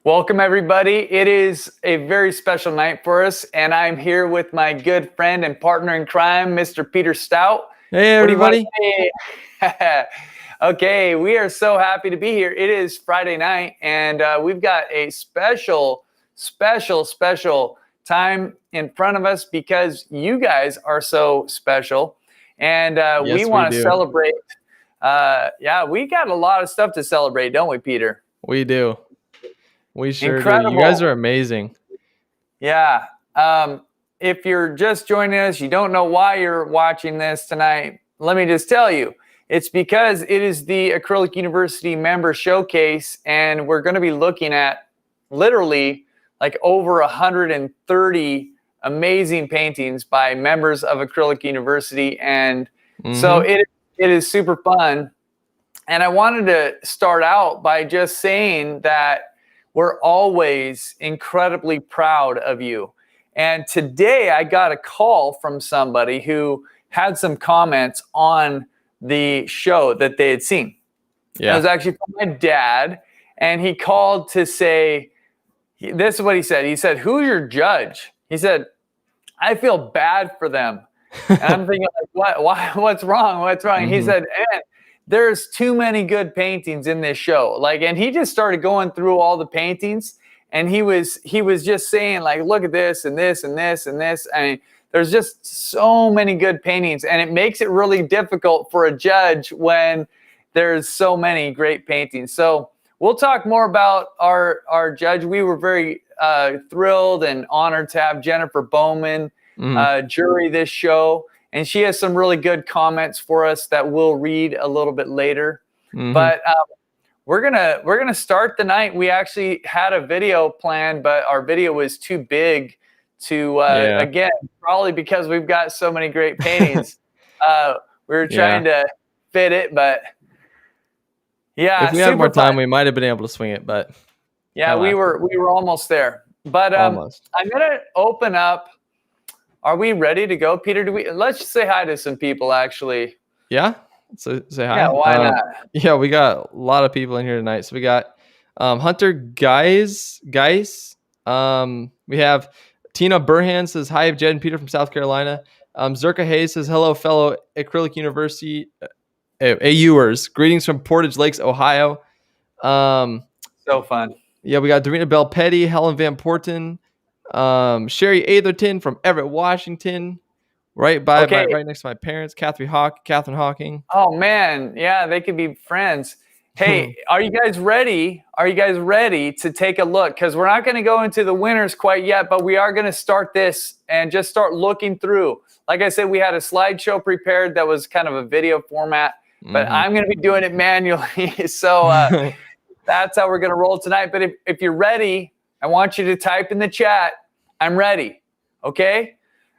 Welcome, everybody. It is a very special night for us, and I'm here with my good friend and partner in crime, Mr. Peter Stout. Hey, everybody. Okay, we are so happy to be here. It is Friday night, and we've got a special time in front of us because you guys are so special, and we want to celebrate. We got a lot of stuff to celebrate, don't we, Peter? We do. We sure do. You guys are amazing. Yeah. If you're just joining us, you don't know why you're watching this tonight, let me just tell you. It's because it is the Acrylic University Member Showcase, and we're going to be looking at literally like over 130 amazing paintings by members of Acrylic University. And so it is super fun. And I wanted to start out by just saying that we're always incredibly proud of you. And today I got a call from somebody who had some comments on the show that they had seen. Yeah. It was actually from my dad, and he called to say, this is what he said. He said, "Who's your judge?" He said, "I feel bad for them." And I'm thinking, like, what? Why? What's wrong? What's wrong? He said, "And there's too many good paintings in this show." Like, and he just started going through all the paintings, and he was just saying, like, look at this and this and this and this. I mean, there's just so many good paintings, and it makes it really difficult for a judge when there's so many great paintings. So we'll talk more about our judge. We were very thrilled and honored to have Jennifer Bowman jury this show, and she has some really good comments for us that we'll read a little bit later. But we're gonna start the night. We actually had a video planned, but our video was too big to again, probably because we've got so many great paintings. We were trying to fit it, but if we had more time, we might have been able to swing it, but we were almost there. But I'm gonna open up. Are we ready to go, Peter? Let's just say hi to some people, actually. Yeah, so say hi. Yeah, why not? Yeah, we got a lot of people in here tonight. So we got Hunter Guys. We have Tina Burhan says hi, Jed and Peter from South Carolina. Zerka Hayes says hello, fellow Acrylic University AUers. Greetings from Portage Lakes, Ohio. So fun. Yeah, we got Dorina Bell Petty, Helen Van Porten, Sherry Atherton from Everett, Washington, right next to my parents. Catherine Hawking. Oh man, yeah, they could be friends. Hey, are you guys ready? Are you guys ready to take a look? Because we're not going to go into the winners quite yet, but we are going to start this and just start looking through. Like I said, we had a slideshow prepared that was kind of a video format, but I'm going to be doing it manually. So that's how we're going to roll tonight. But if you're ready, I want you to type in the chat, "I'm ready." Okay?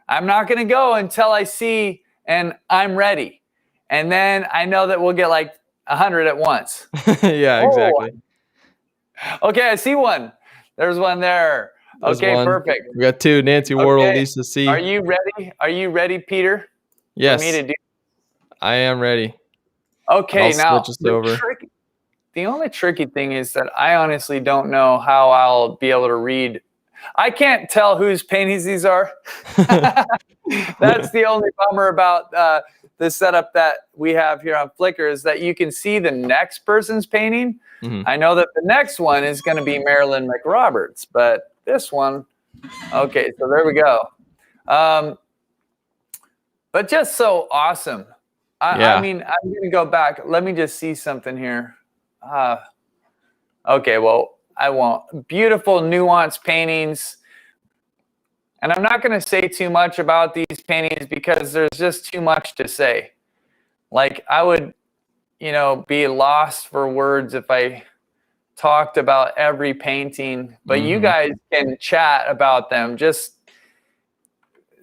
I'm not going to go until I see and "I'm ready." And then I know that we'll get like 100 at once. Yeah, exactly. Okay, I see one. There's one there. Okay, perfect. We got two. Nancy Wardle, Lisa C. Are you ready? Are you ready, Peter? Yes. For me to do? I am ready. Okay, now the only tricky thing is that I honestly don't know how I'll be able to read. I can't tell whose paintings these are. That's the only bummer about the setup that we have here on Flickr, is that you can see the next person's painting. I know that the next one is going to be Marilyn McRoberts, but this one, okay, so there we go. But just so awesome. I mean, I'm going to go back. Let me just see something here. Okay, well, I won't. Beautiful, nuanced paintings. And I'm not going to say too much about these paintings because there's just too much to say. Like, I would, be lost for words if I talked about every painting. But you guys can chat about them. Just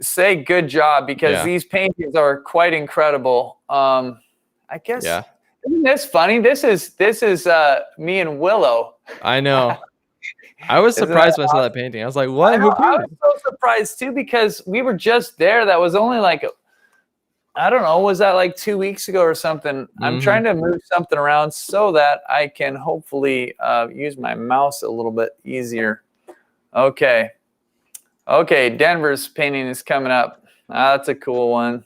say good job, because these paintings are quite incredible. I guess. Yeah. Isn't this funny? This is me and Willow. I know. I was surprised when I saw that painting. I was like, what? I was so surprised too, because we were just there. That was only like I don't know, was that like 2 weeks ago or something? I'm trying to move something around so that I can hopefully use my mouse a little bit easier. Okay. Okay, Denver's painting is coming up. That's a cool one.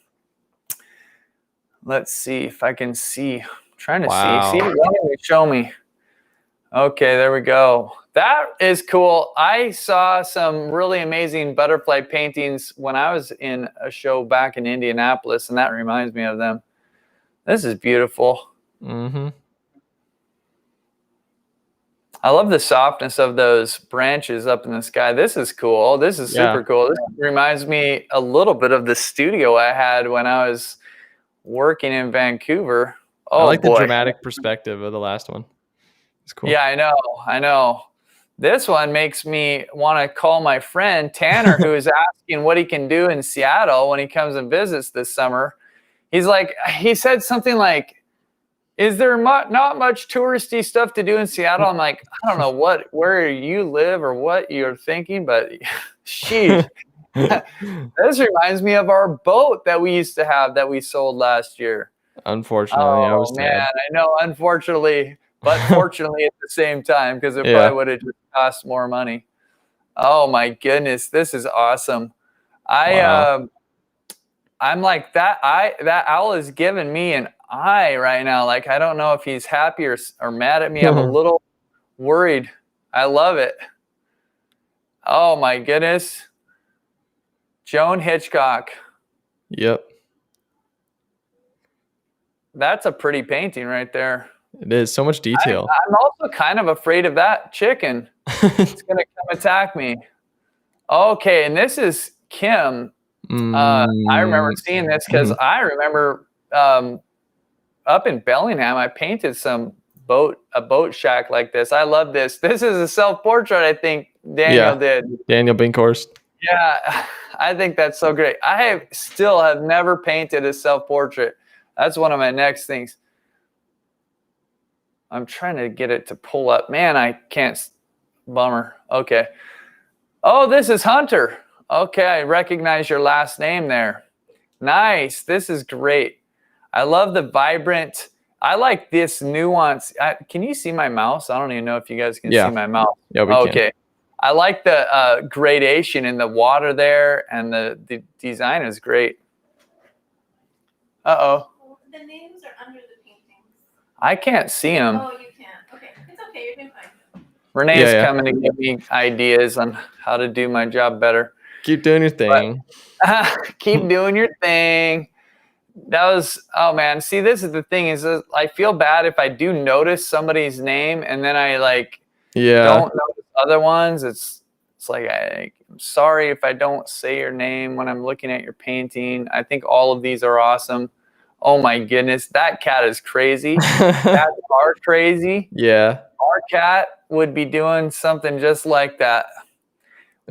Let's see if I can see. I'm trying to see. See, why don't you show me? Okay, there we go. That is cool. I saw some really amazing butterfly paintings when I was in a show back in Indianapolis, and that reminds me of them. This is beautiful. I love the softness of those branches up in the sky. This is cool. This is super cool. This reminds me a little bit of the studio I had when I was working in Vancouver. Oh, I like the dramatic perspective of the last one. It's cool. Yeah, I know. This one makes me want to call my friend Tanner, who is asking what he can do in Seattle when he comes and visits this summer. He said something like, is there not much touristy stuff to do in Seattle? I'm like, I don't know where you live or what you're thinking, but sheesh. This reminds me of our boat that we used to have that we sold last year. Unfortunately, I was sad. I know, unfortunately, but fortunately at the same time, because it probably would have just cost more money. Oh my goodness, this is awesome. I'm like that owl is giving me an eye right now. Like, I don't know if he's happy or mad at me. I'm a little worried. I love it. Oh my goodness. Joan Hitchcock. Yep. That's a pretty painting right there. It is. So much detail. I'm also kind of afraid of that chicken. It's going to come attack me. Okay, and this is Kim. I remember seeing this because I remember up in Bellingham, I painted a boat shack like this. I love this. This is a self-portrait I think Daniel did. Daniel Binkhorst. Yeah, I think that's so great. I still have never painted a self-portrait. That's one of my next things. I'm trying to get it to pull up. Man, I can't. Bummer. Okay. Oh, this is Hunter. Okay, I recognize your last name there. Nice. This is great. I love the vibrant. I like this nuance. Can you see my mouse? I don't even know if you guys can see my mouse. Yeah, we can. I like the gradation in the water there, and the design is great. Uh-oh. The names are under the paintings. I can't see them. Oh, you can't. Okay, it's okay. You're doing fine. Renee's coming to give me ideas on how to do my job better. Keep doing your thing. Keep doing your thing. That was, oh man. See, this is the thing is I feel bad if I do notice somebody's name and then I don't notice other ones. It's like, I'm sorry if I don't say your name when I'm looking at your painting. I think all of these are awesome. Oh my goodness. That cat is crazy. Cats are crazy. Yeah. Our cat would be doing something just like that.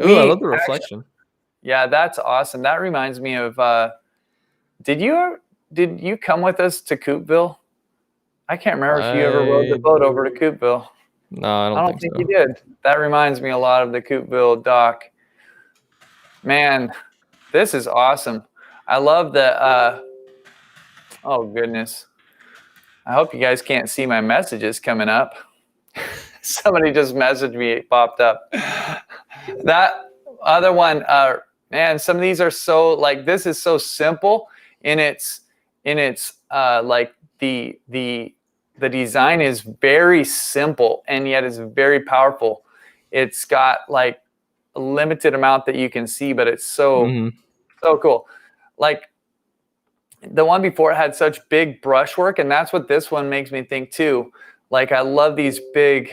Ooh, I love the reflection. Yeah, that's awesome. That reminds me of, did you come with us to Coopville? I can't remember if you ever rode the boat over to Coopville. No, I don't think so. You did. That reminds me a lot of the Coopville dock. Man, this is awesome. I love the, oh goodness. I hope you guys can't see my messages coming up. Somebody just messaged me, it popped up. That other one, man, some of these are so, like, this is so simple in its like the design is very simple and yet it's very powerful. It's got like a limited amount that you can see, but it's so cool. Like the one before had such big brushwork, and that's what this one makes me think too. Like I love these big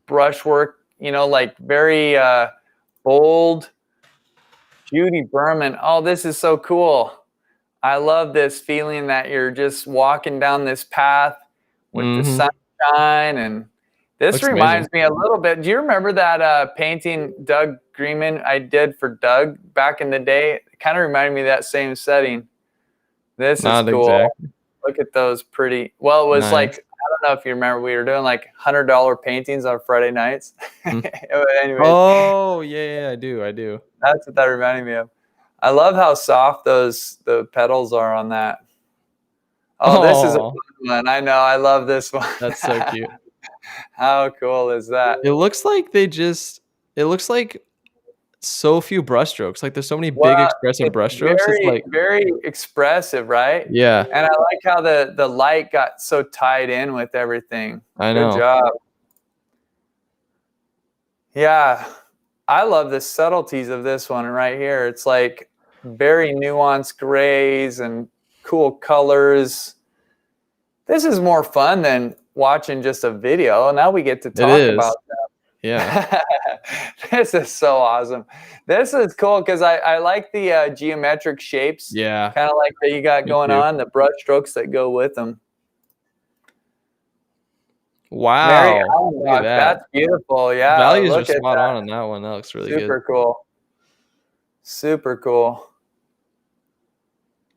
brushwork, like very bold. Judy Berman. Oh, this is so cool. I love this feeling that you're just walking down this path with the sunshine. And this reminds me a little bit. Do you remember that painting Doug Greenman I did for Doug back in the day? It kind of reminded me of that same setting. This is cool. Exactly. Look at those pretty. Well, it was like, I don't know if you remember, we were doing like $100 paintings on Friday nights. Anyway. Oh, yeah, I do. That's what that reminded me of. I love how soft the petals are on that. Oh, this is a Aw. fun one. I know. I love this one. That's so cute. How cool is that? It looks like it looks like so few brushstrokes. Like there's so many big Well, expressive it's brushstrokes. It's very, like, very expressive, right? yeah, And I like how the light got so tied in with everything. I Good know. job. Yeah, I love the subtleties of this one right here. It's like very nuanced grays and cool colors. This is more fun than watching just a video. Now we get to talk is. about Yeah. that. This is so awesome. This is cool because I like the geometric shapes. Yeah. Kind of like that you got Me going too. on, the brush strokes that go with them. Wow. Mary Look at Allenbach, that. that's beautiful. Yeah, Values are look at spot that. on that one. That looks really Super good. cool. Super cool.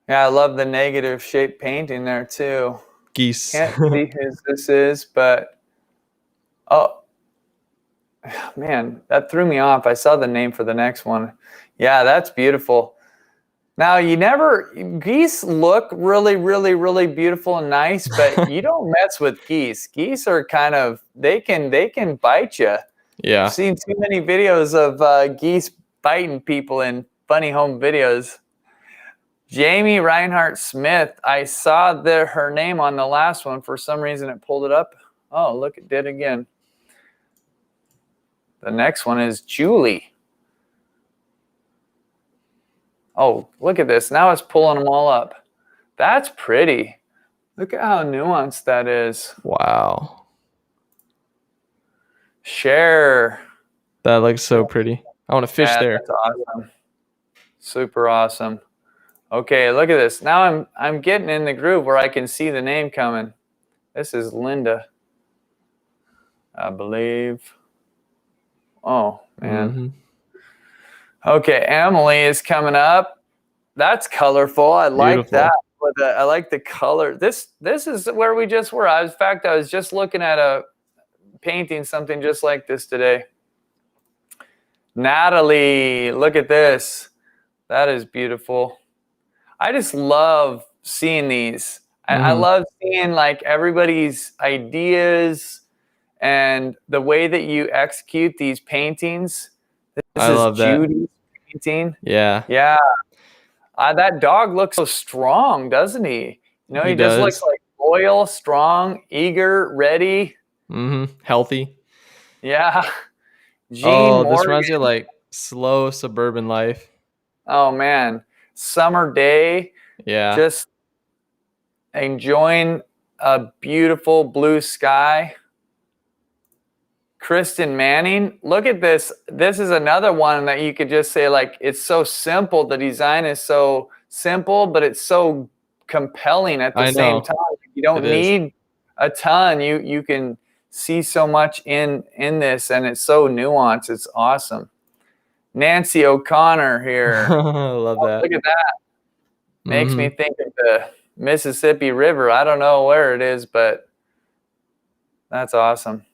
Yeah, I love the negative shape painting there too. Geese. Can't see whose this is, but oh man, that threw me off. I saw the name for the next one. Yeah, that's beautiful. Now geese look really, really, really beautiful and nice, but you don't mess with geese. Geese are kind of they can bite you. Yeah. I've seen too many videos of geese biting people in funny home videos. Jamie Reinhardt Smith. I saw her name on the last one. For some reason, it pulled it up. Oh, look, it did again. The next one is Julie. Oh, look at this. Now it's pulling them all up. That's pretty. Look at how nuanced that is. Wow. Share. That looks so pretty. I want to fish there. That's awesome. Super awesome. Okay, look at this. Now I'm getting in the groove where I can see the name coming. This is Linda, I believe. Oh, man. Mm-hmm. Okay, Emily is coming up. That's colorful. I like Beautiful. that. I like the color. This is where we just were. I was just looking at a painting something just like this today. Natalie, look at this. That is beautiful. I just love seeing these. I love seeing like everybody's ideas and the way that you execute these paintings. This I is love that. Judy's painting. Yeah. Yeah. That dog looks so strong, doesn't he? You know, he just does. looks like loyal, strong, eager, ready. Mm-hmm. Healthy. Yeah. This Morgan. reminds me of like slow suburban life. Oh, man. Summer day. Yeah. Just enjoying a beautiful blue sky. Kristen Manning, look at this. This is another one that you could just say, like, it's so simple. The design is so simple, but it's so compelling at the same time. You don't need a ton. You can see so much in this, and it's so nuanced. It's awesome. Nancy O'Connor here. I love that. Look at that. Makes me think of the Mississippi River. I don't know where it is, but that's awesome.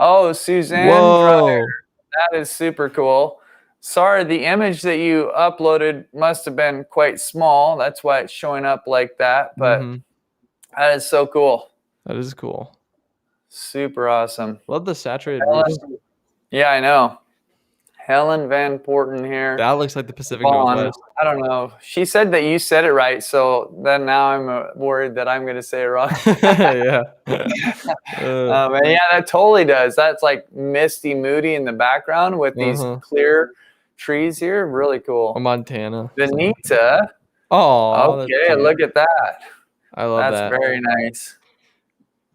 Oh, Suzanne Dreyer. That is super cool. Sorry, the image that you uploaded must have been quite small. That's why it's showing up like that. But that is so cool. That is cool. Super awesome. Love the saturated roofs. Yeah, I know. Helen Van Porten here. That looks like the Pacific Northwest. I don't know. She said that you said it right, so then now I'm worried that I'm going to say it wrong. Yeah. Yeah, that totally does. That's like misty, moody in the background with these clear trees here. Really cool. Montana. Benita. Oh. Okay, look at that. I love that. That's very nice.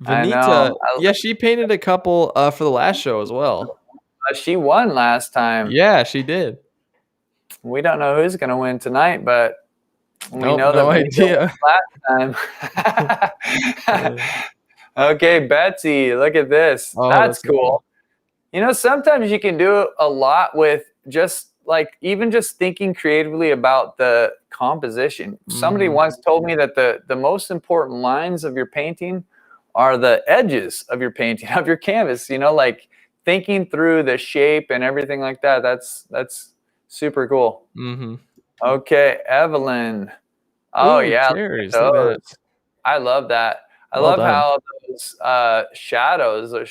Benita. Yeah, she painted a couple for the last show as well. She won last time. Yeah, she did. We don't know who's going to win tonight, but we know no that idea. Last time. Okay, Betsy, look at this. That's cool. You know, sometimes you can do a lot with just even just thinking creatively about the composition. Somebody once told me that the most important lines of your painting are the edges of your painting, of your canvas, you know, like thinking through the shape and everything like that. That's Super cool. Mm-hmm. Okay, Evelyn. Oh, Ooh, yeah. Look at cherries. Look at that. those. I love that. I Well love done. how those shadows are Me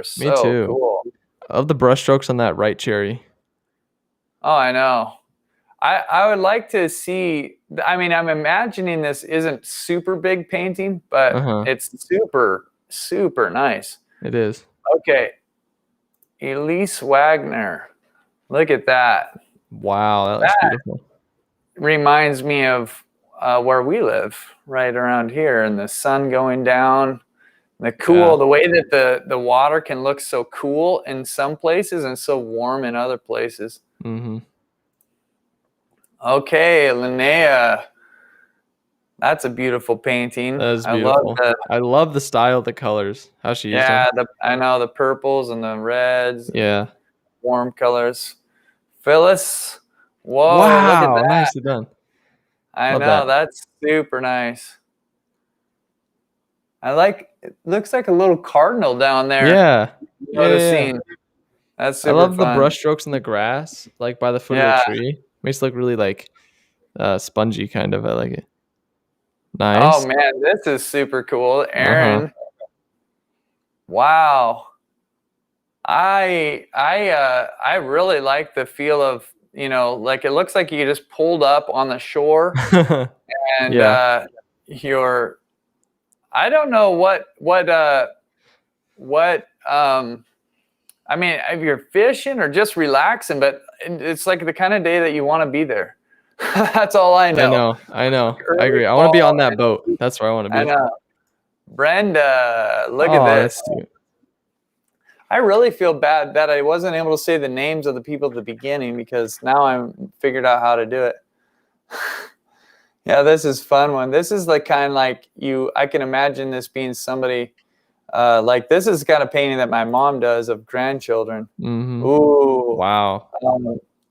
so too. cool. I love the brush strokes on that right cherry. Oh, I know. I would like to see, I mean, I'm imagining this isn't super big painting, but Uh-huh. it's super, super nice. It is. Okay. Elise Wagner. Look at that. Wow, that looks beautiful. Reminds me of where we live, right around here, and the sun going down. The way that the water can look so cool in some places and so warm in other places. Mm-hmm. Okay, Linnea. That's a beautiful painting. That is beautiful. I love the style of the colors. How she used them. I know the purples and the reds. Yeah. Warm colors. Phyllis. Whoa, wow, look at that. Nicely done. I Love know, that. that's super nice. It looks like a little cardinal down there. Yeah. Noticing. That's super I love fun. the brush strokes in the grass, like by the foot of the tree. Makes it look really like spongy kind of. I like it. Nice. Oh man, this is super cool. Aaron. Wow. I really like the feel of, like it looks like you just pulled up on the shore and I don't know I mean, if you're fishing or just relaxing, but it's like the kind of day that you want to be there. That's all I know. I know. I agree. I want to be on that boat. That's where I want to be. I know. Brenda, look at this. I really feel bad that I wasn't able to say the names of the people at the beginning because now I'm figured out how to do it. Yeah, this is a fun one. This is like kind of like I can imagine this being somebody like this is the kind of painting that my mom does of grandchildren. Mm-hmm. Ooh. Wow.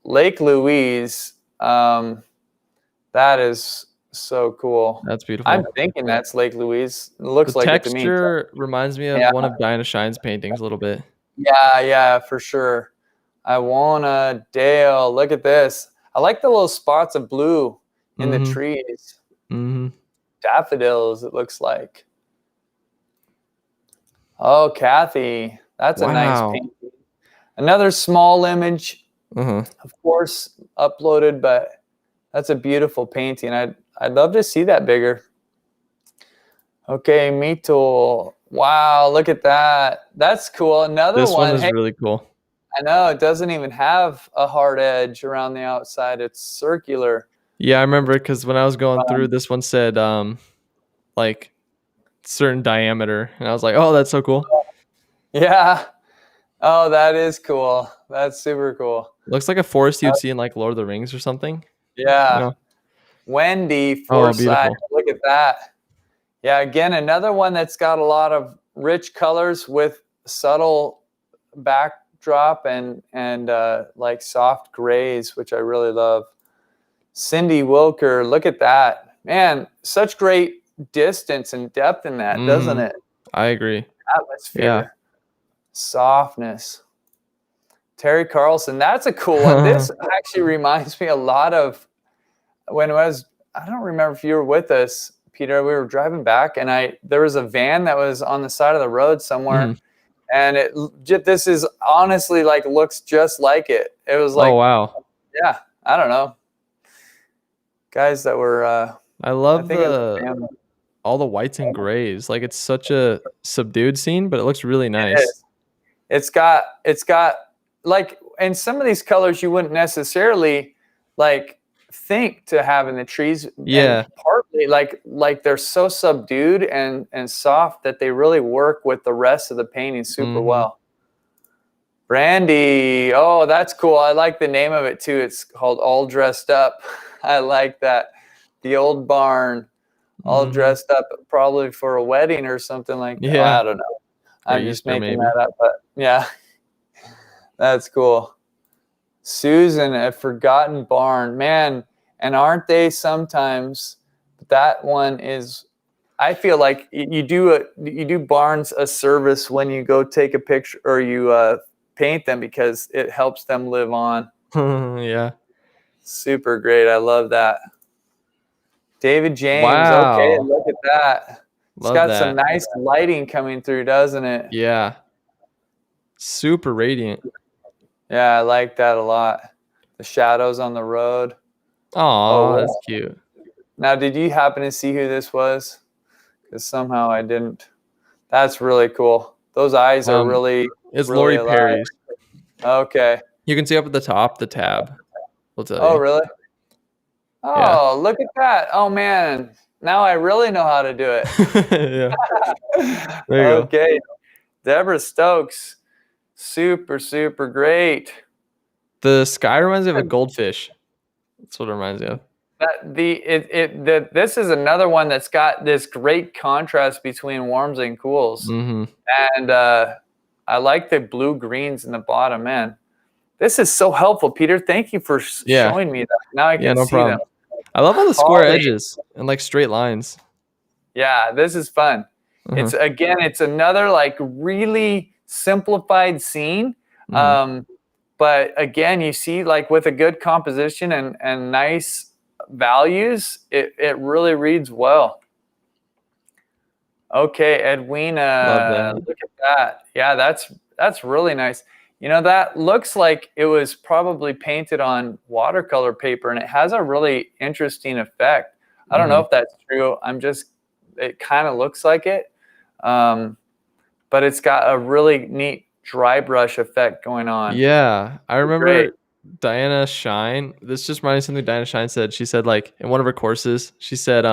Lake Louise. That is so cool. That's beautiful. I'm thinking that's Lake Louise. It looks like it to me. The texture reminds me of one of Diana Shine's paintings a little bit. Yeah, for sure. Iwana Dale. Look at this. I like the little spots of blue in the trees. Mm-hmm. Daffodils, it looks like. Oh, Kathy. That's a nice painting. Another small image, of course, uploaded, but that's a beautiful painting. I'd love to see that bigger. Okay, Mito. Wow, look at that. That's cool. This one is really cool. I know, it doesn't even have a hard edge around the outside. It's circular. Yeah, I remember because when I was going through, this one said like certain diameter, and I was like, oh, that's so cool. Yeah. Oh, that is cool. That's super cool. Looks like a forest you'd see in like Lord of the Rings or something. Yeah. Wendy Forsyth. Look at that. Yeah, again, another one that's got a lot of rich colors with subtle backdrop and like soft grays, which I really love. Cindy Wilker, look at that. Man, such great distance and depth in that, doesn't it? I agree. Atmosphere. Yeah. Softness. Terry Carlson, that's a cool one. This actually reminds me a lot of when I don't remember if you were with us, Peter. We were driving back and there was a van that was on the side of the road somewhere. And this is honestly like looks just like it. It was like, oh wow. Yeah, I don't know. Guys that were I love all the whites and grays. Like it's such a subdued scene, but it looks really nice. It's got like, and some of these colors you wouldn't necessarily like think to have in the trees. Yeah. And partly like they're so subdued and soft that they really work with the rest of the painting super well. Brandy, oh, that's cool. I like the name of it too. It's called All Dressed Up. I like that. The old barn, all dressed up, probably for a wedding or something like that. Yeah. I don't know. I'm just making that up, but yeah, that's cool. Susan, A Forgotten Barn, man, and aren't they sometimes? That one is. I feel like you do barns a service when you go take a picture or you paint them because it helps them live on. Yeah. Super great. I love that. David James. Wow. Okay, look at that. It's Love got that. some nice lighting coming through, doesn't it? Yeah. Super radiant. Yeah, I like that a lot. The shadows on the road. Oh, wow. that's cute. Now, did you happen to see who this was? Because somehow I didn't. That's really cool. Those eyes are really, It's really Lori alive. Perry's. Okay. You can see up at the top the tab. We'll tell Oh, you. really? Oh, Yeah. look at that. Oh, man. Now I really know how to do it. Yeah. There you go. Okay. Deborah Stokes. Super, super great. The sky reminds me of a goldfish. That's what it reminds me of. This is another one that's got this great contrast between warms and cools. Mm-hmm. And I like the blue greens in the bottom, man. This is so helpful, Peter. Thank you for showing me that. Now I can no see problem. them. I love all the square edges and like straight lines. Yeah, this is fun. Mm-hmm. It's another like really simplified scene. Mm-hmm. But again, you see like with a good composition and nice values, it really reads well. Okay, Edwina, look at that. Yeah, that's really nice. You know, that looks like it was probably painted on watercolor paper, and it has a really interesting effect. I don't know if that's true. It kind of looks like it. But it's got a really neat dry brush effect going on. Yeah, I remember Diana Shine. This just reminds me of something Diana Shine said. She said, like, in one of her courses, she said,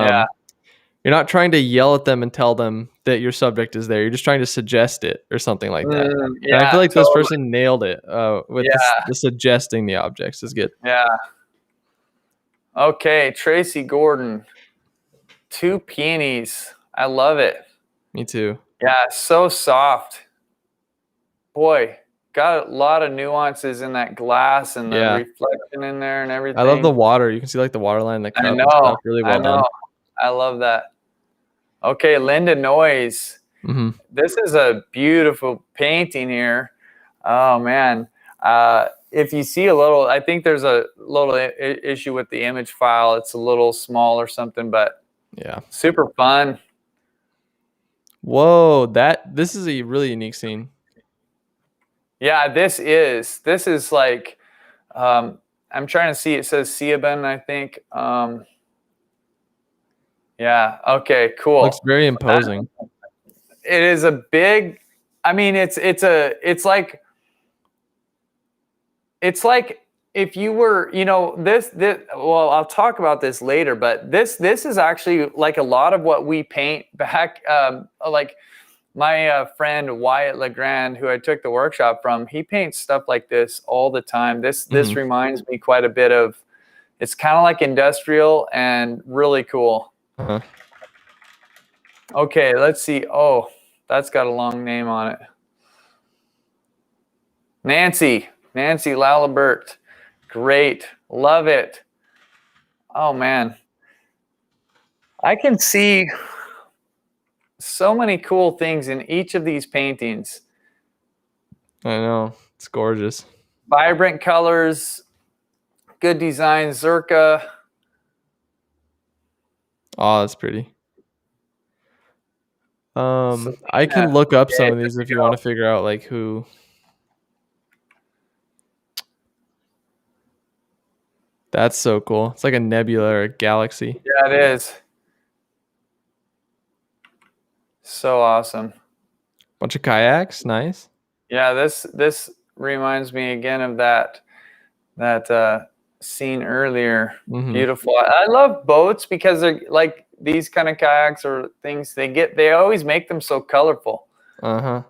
you're not trying to yell at them and tell them that your subject is there. You're just trying to suggest it or something like that. Yeah, and I feel like this person nailed it with the suggesting the objects is good. Yeah. Okay, Tracy Gordon. 2 peonies. I love it. Me too. Yeah, so soft. Boy, got a lot of nuances in that glass and the reflection in there and everything. I love the water. You can see like the water line in the cup. I know. Really well done. I love that. Okay, Linda Noyes. Mm-hmm. This is a beautiful painting here. Oh, man. If you see I think there's a little issue with the image file. It's a little small or something, but yeah, super fun. Whoa, this is a really unique scene. Yeah, this is like, I'm trying to see, it says Siaben, I think. Yeah, okay, cool. Looks very imposing. It is a big, I mean, it's like if you were, you know, this, well, I'll talk about this later, but this is actually like a lot of what we paint back, like my friend Wyatt Legrand, who I took the workshop from, he paints stuff like this all the time. This reminds me quite a bit of, it's kind of like industrial and really cool. Uh-huh. Okay, let's see. Oh, that's got a long name on it. Nancy Lalibert. Great. Love it. Oh, man. I can see so many cool things in each of these paintings. I know. It's gorgeous. Vibrant colors, good design, Zerka. Oh, that's pretty. I can look up some of these if you want to figure out like who. That's so cool. It's like a nebula or a galaxy. Yeah, it is. So awesome. Bunch of kayaks. Nice. Yeah, this reminds me again of that scene earlier. Mm-hmm. Beautiful. I love boats because they're like these kind of kayaks or things. They always make them so colorful. Uh-huh.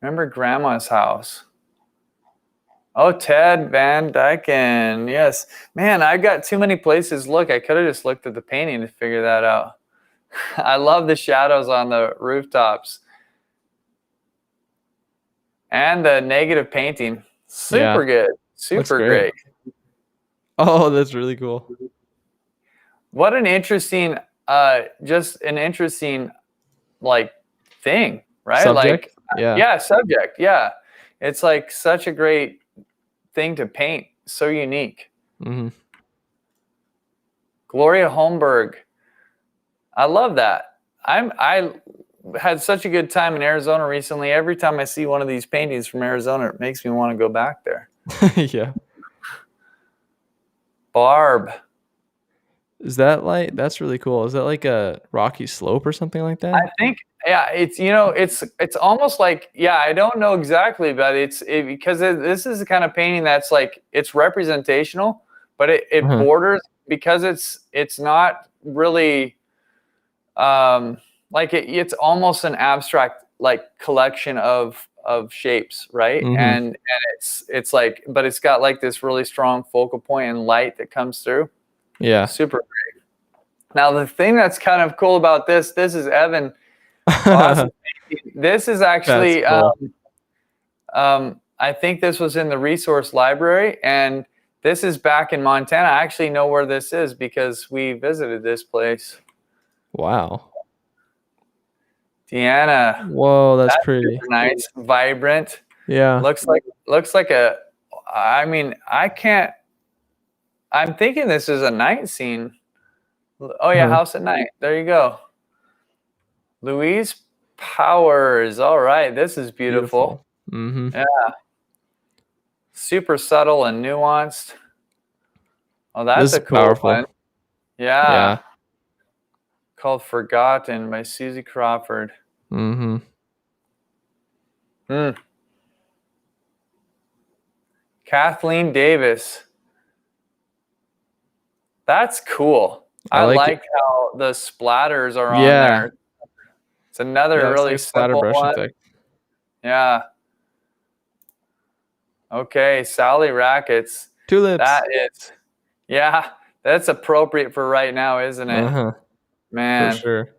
Remember Grandma's house? Oh, Ted Van Dyken. Yes. Man, I've got too many places. Look, I could have just looked at the painting to figure that out. I love the shadows on the rooftops. And the negative painting. Super good. Super great. Oh, that's really cool. What an interesting, just an interesting, like, thing, right? Subject? Like, subject. Yeah. It's like such a great thing to paint. So unique. Mm-hmm. Gloria Holmberg. I love that. I had such a good time in Arizona recently. Every time I see one of these paintings from Arizona, it makes me want to go back there. Yeah. Barb. Is that like, that's really cool. Is that like a rocky slope or something like that? I think, yeah, it's almost like, yeah, I don't know exactly, but because this is the kind of painting that's like, it's representational, but it Uh-huh. borders, because it's not really, like it's almost an abstract like collection of shapes, right? Mhm. And it's like, but it's got like this really strong focal point and light that comes through. Yeah. Super great. Now the thing that's kind of cool about this is Evan. Awesome. This is actually, That's cool. I think this was in the resource library, and this is back in Montana. I actually know where this is because we visited this place. Wow. Deanna. Whoa, that's pretty. Super nice, vibrant. Yeah. Looks like a, I mean, I'm thinking this is a night scene. Oh yeah, Uh-huh. House at Night. There you go. Louise Powers. All right, this is beautiful. Mm-hmm. Yeah. Super subtle and nuanced. Oh, that's This a is cool powerful. one. Yeah. Yeah. Called Forgotten by Susie Crawford. Mm-hmm. Kathleen Davis. That's cool. I I like like how the splatters are on Yeah. there. It's another Yeah, it's really like a splatter simple brush one. effect. Yeah. Okay, Sally Rackets. Tulips. That is, yeah, that's appropriate for right now, isn't it? Uh-huh. Man, For sure.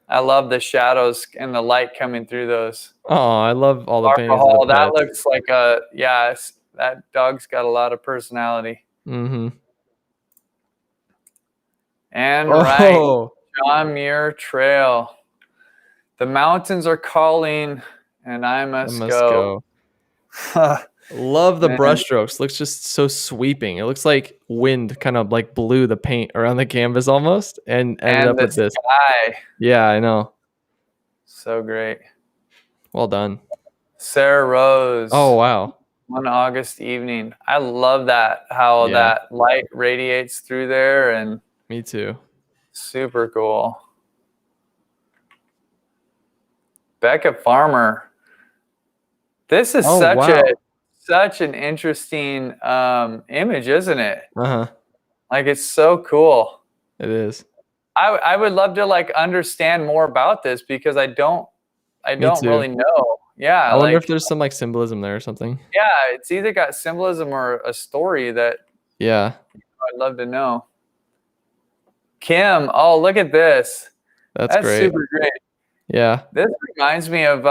I love the shadows and the light coming through those. Oh, I love all the paintings of Alcohol, the that pets. looks like that dog's got a lot of personality. Mm-hmm. And right, Oh, John Muir Trail. The mountains are calling, and I I must must go. Love the Man. brush strokes. Looks just so sweeping. It looks like wind kind of like blew the paint around the canvas almost and ended And up the with this. sky. Yeah, I know. So great. Well done. Sarah Rose. Oh, wow. One August evening. I love that, how Yeah. that light radiates through there, and Me too. super cool. Becca Farmer. This is Oh, wow. such an interesting image, isn't it? Uh-huh. Like, it's so cool. It is. I would love to like understand more about this because I don't too. really know. Yeah, I wonder like, if there's some like symbolism there or something. yeah, it's either got symbolism or a story that Yeah. I'd love to know. Kim, oh, look at this. That's great. Super great. Yeah. This reminds me of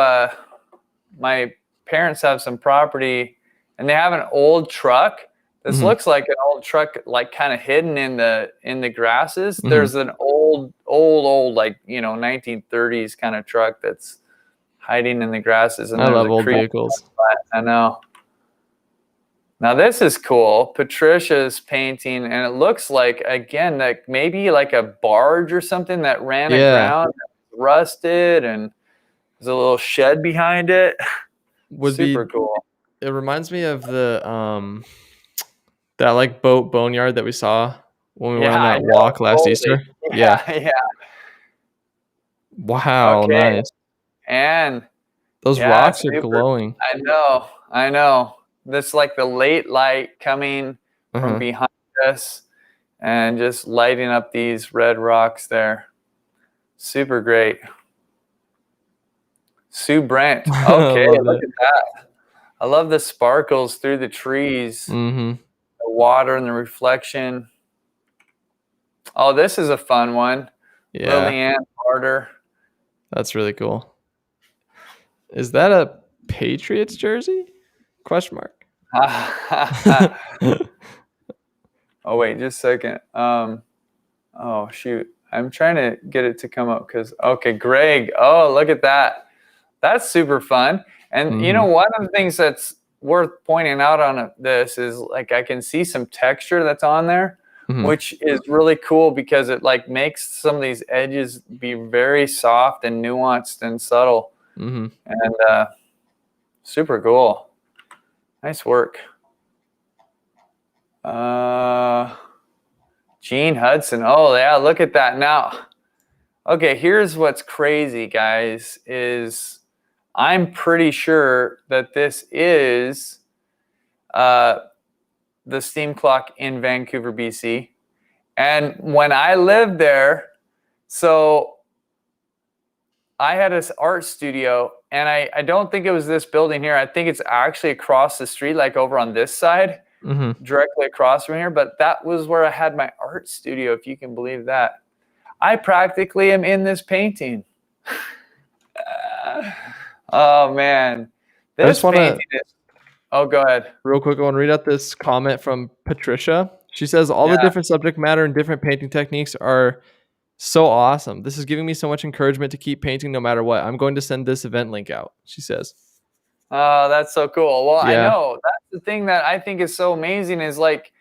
my parents have some property, and they have an old truck. This Mhm. looks like an old truck, like kind of hidden in the grasses. Mhm. There's an old like 1930s kind of truck that's hiding in the grasses. And I there's love a old creek. vehicles. I know. Now this is cool. Patricia's painting, and it looks like, again, like maybe like a barge or something that ran aground, rusted, and there's a little shed behind it. Super cool. It reminds me of the that like boat boneyard that we saw when we went on that walk last Easter. Yeah. Wow, Okay. nice. And those rocks are glowing. I know. This like the late light coming from behind us and just lighting up these red rocks there. Super great. Sue Brent. Okay, look at that. I love the sparkles through the trees, the water and the reflection. Oh, this is a fun one. Yeah. Lillian Carter. That's really cool. Is that a Patriots jersey? Question mark. Oh, wait, just a second. Oh, shoot. I'm trying to get it to come up because, okay, Greg. Oh, look at that. That's super fun. And, one of the things that's worth pointing out on this is like I can see some texture that's on there, which is really cool because it like makes some of these edges be very soft and nuanced and subtle, and super cool. Nice work. Gene Hudson. Oh yeah, look at that now. Okay, here's what's crazy, guys, is I'm pretty sure that this is the steam clock in Vancouver, BC. And when I lived there, so I had this art studio, and I don't think it was this building here. I think it's actually across the street, like over on this side, directly across from here. But that was where I had my art studio, if you can believe that. I practically am in this painting. Oh, man. This painting is... Oh, go ahead. Real quick, I want to read out this comment from Patricia. She says, all the different subject matter and different painting techniques are so awesome. This is giving me so much encouragement to keep painting no matter what. I'm going to send this event link out, she says. Oh, that's so cool. Well, I know. That's the thing that I think is so amazing is like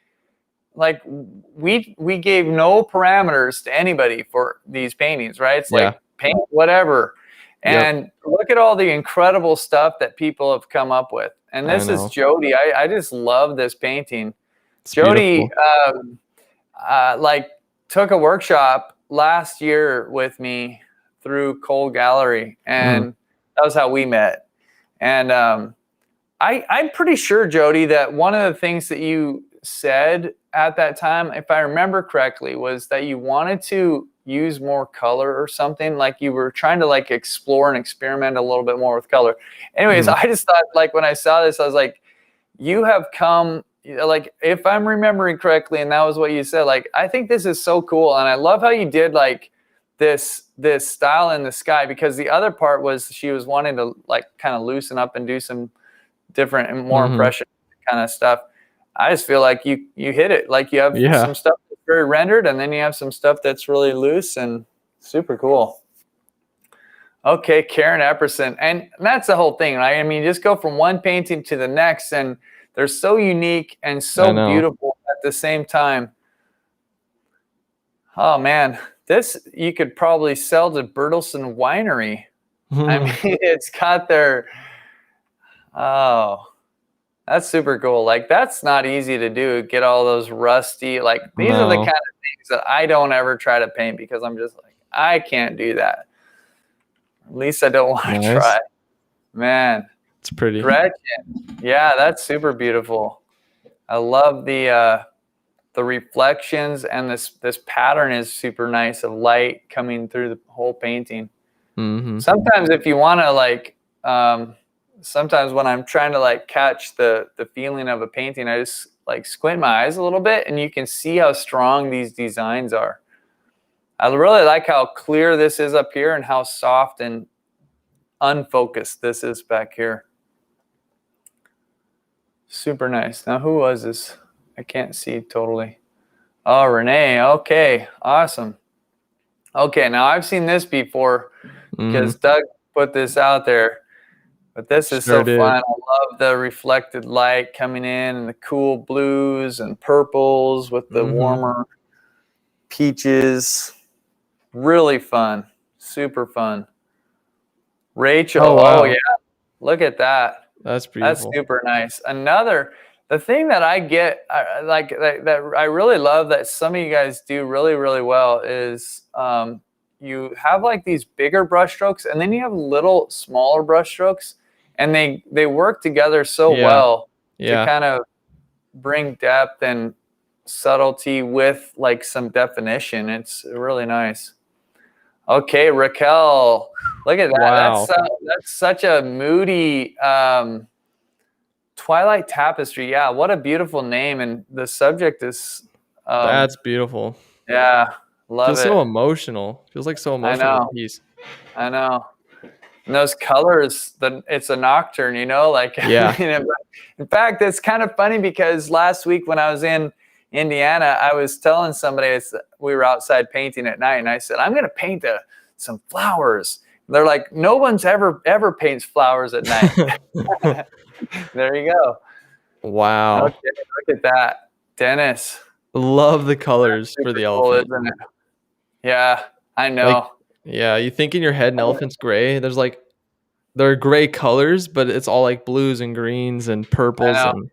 we gave no parameters to anybody for these paintings, right? It's like paint whatever. And look at all the incredible stuff that people have come up with. And this is Jody. I just love this painting. It's Jody like took a workshop last year with me through Cole Gallery, and that was how we met. And I'm pretty sure, Jody, that one of the things that you said at that time, if I remember correctly, was that you wanted to use more color or something. Like you were trying to like explore and experiment a little bit more with color. Anyways, I just thought, like, when I saw this, I was like, you have come, like, if I'm remembering correctly, and that was what you said, like, I think this is so cool. And I love how you did like this style in the sky, because the other part was she was wanting to like kind of loosen up and do some different and more impression kind of stuff. I just feel like you hit it. Like you have some stuff that's very rendered, and then you have some stuff that's really loose and super cool. Okay, Karen Epperson. And that's the whole thing, right? I mean, just go from one painting to the next, and they're so unique and so beautiful at the same time. Oh, man. This you could probably sell to Bertelsen Winery. I mean, it's got their... Oh... That's super cool. Like, that's not easy to do. Get all those rusty, like, these are the kind of things that I don't ever try to paint, because I'm just like, I can't do that. At least I don't want to try. Man. It's pretty. Gretchen. Yeah, that's super beautiful. I love the reflections, and this pattern is super nice of light coming through the whole painting. Sometimes if you want to, like, sometimes when I'm trying to like catch the feeling of a painting, I just like squint my eyes a little bit, and you can see how strong these designs are. I really like how clear this is up here and how soft and unfocused this is back here. Super nice. Now, who was this? I can't see totally. Oh, Renee. Okay, awesome. Okay, now I've seen this before because Doug put this out there. But this is so fun. I love the reflected light coming in, and the cool blues and purples with the warmer peaches. Really fun. Super fun. Rachel. Oh, yeah. Look at that. That's beautiful. That's super nice. The thing that I get, that I really love that some of you guys do really, really well is you have like these bigger brush strokes, and then you have little smaller brush strokes. And they work together so well to kind of bring depth and subtlety with like some definition. It's really nice. Okay, Raquel, look at that. Wow. That's such a moody Twilight Tapestry. Yeah, what a beautiful name. And the subject is... that's beautiful. Yeah, love it. Feels so emotional. Feels like so emotional piece. I know. And those colors, it's a nocturne, you know, like, in fact, it's kind of funny because last week when I was in Indiana, I was telling somebody, we were outside painting at night, and I said, I'm going to paint some flowers. They're like, no one's ever paints flowers at night. There you go. Wow. Okay, look at that. Dennis. Love the colors for Super the cool, elephant. isn't it? Yeah, I know. Like, yeah, you think in your head an elephant's gray. There's like, they're gray colors, but it's all like blues and greens and purples. I know.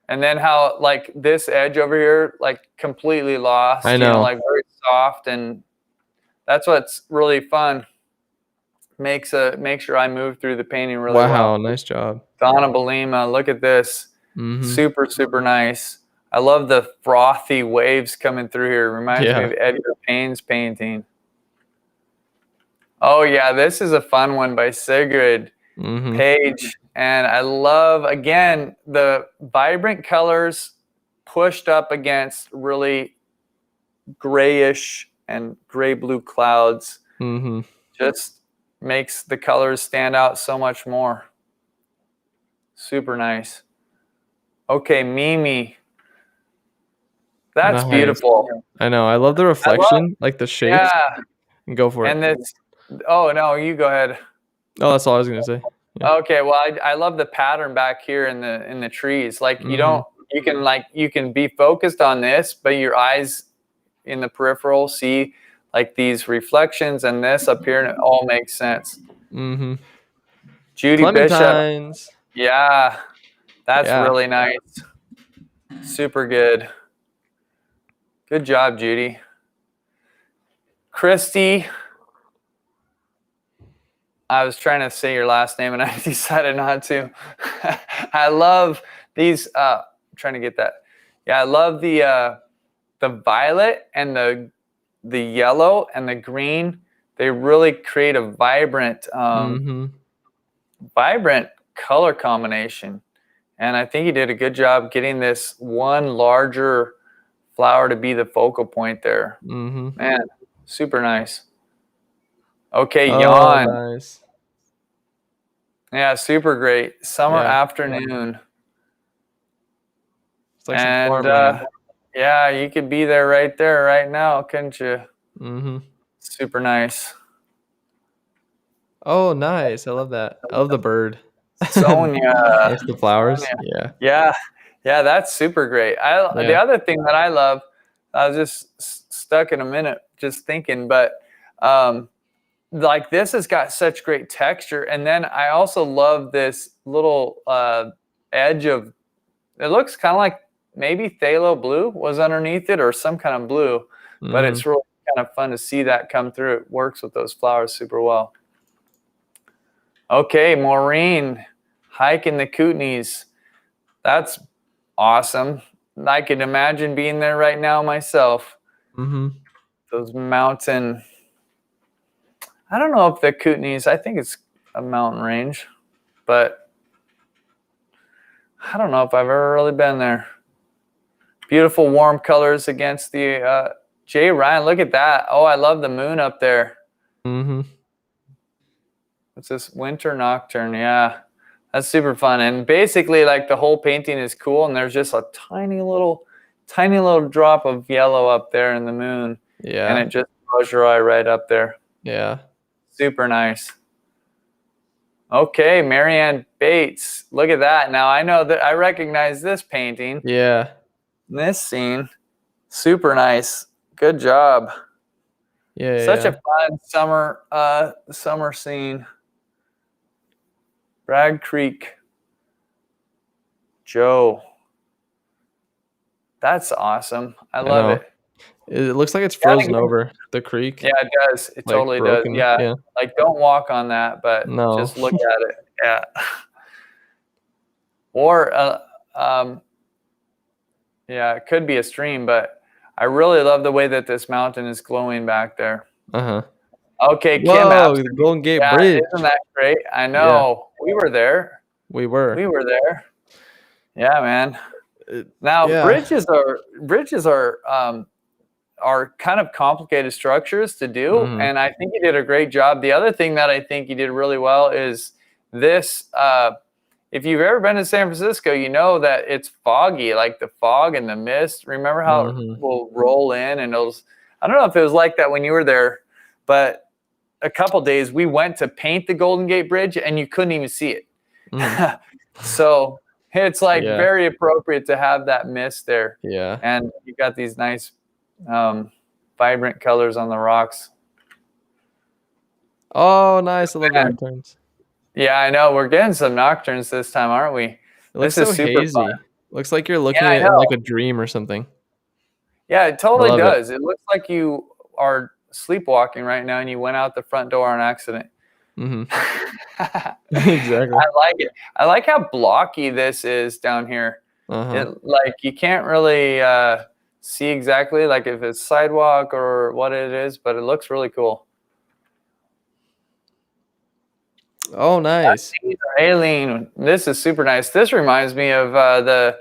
And then how like this edge over here, like completely lost. I know. Like very soft, and that's what's really fun. Makes your eye move through the painting really well. Wow, nice job. Donna Belima, look at this. Super, super nice. I love the frothy waves coming through here. Reminds me of Edgar Payne's painting. Oh yeah, this is a fun one by Sigrid Page. And I love, again, the vibrant colors pushed up against really grayish and gray-blue clouds. Just makes the colors stand out so much more. Super nice. Okay, Mimi. That's beautiful. I know. I love the reflection, like the shapes. Yeah. And go for it. And this, oh no, you go ahead. Oh, that's all I was gonna say. Yeah. Okay, well, I love the pattern back here in the trees. Like you can be focused on this, but your eyes in the peripheral see like these reflections and this up here, and it all makes sense. Judy Clementines. Bishop. Yeah, that's really nice. Super good. Good job, Judy. Christy. I was trying to say your last name and I decided not to. I love these. I'm trying to get that. Yeah, I love the violet and the yellow and the green. They really create a vibrant, vibrant color combination. And I think he did a good job getting this one larger flower to be the focal point there. Man, super nice. Okay, Yawn. Nice. Yeah, super great. Summer afternoon. It's like and yeah, you could be there right now, couldn't you? Super nice. Oh, nice. I love that. I love the bird. Sonia. That's the flowers. Sonia. Yeah, that's super great. The other thing that I love, I was just stuck in a minute just thinking, but like this has got such great texture. And then I also love this little edge of, it looks kind of like maybe phthalo blue was underneath it or some kind of blue, but it's really kind of fun to see that come through. It works with those flowers super well. Okay, Maureen, hiking the Kootenays. That's awesome. I could imagine being there right now myself. Those mountain, I don't know if the Kootenays, I think it's a mountain range, but I don't know if I've ever really been there. Beautiful warm colors against the Jay Ryan. Look at that. Oh, I love the moon up there. What's this? Winter Nocturne. Yeah, that's super fun. And basically, like the whole painting is cool, and there's just a tiny little drop of yellow up there in the moon. Yeah. And it just draws your eye right up there. Yeah. Super nice. Okay, Marianne Bates. Look at that. Now I know that I recognize this painting. Yeah. This scene. Super nice. Good job. Yeah. Such a fun summer scene. Bragg Creek. Joe. That's awesome. I love it. It looks like it's frozen over the creek. Yeah, it does. It like totally broken. Does. Yeah. Like don't walk on that, but just look at it. Yeah. Or yeah, it could be a stream, but I really love the way that this mountain is glowing back there. Okay, Kim. Whoa, the Golden Gate Bridge. Isn't that great? I know. Yeah. We were there. We were there. Yeah, man. Now bridges are kind of complicated structures to do, and I think you did a great job. The other thing that I think you did really well is this. If you've ever been to San Francisco, you know that it's foggy, like the fog and the mist. Remember how it will roll in, and I don't know if it was like that when you were there, but a couple days, we went to paint the Golden Gate Bridge, and you couldn't even see it. Mm. So it's like Yeah. very appropriate to have that mist there. Yeah. And you got these nice vibrant colors on the rocks. Oh, nice. I love Man. nocturnes. Yeah, I know. We're getting some nocturnes this time, aren't we? It looks This is so super hazy. fun. Looks like you're looking Yeah, I at it in know. like a dream or something. Yeah, it totally love it. does. It looks like you are sleepwalking right now and you went out the front door on accident. Mm-hmm. Exactly. I like it. I like how blocky this is down here. Uh-huh. Like you can't really see exactly like if it's sidewalk or what it is, but it looks really cool. Oh, nice. Aileen, this is super nice. This reminds me of the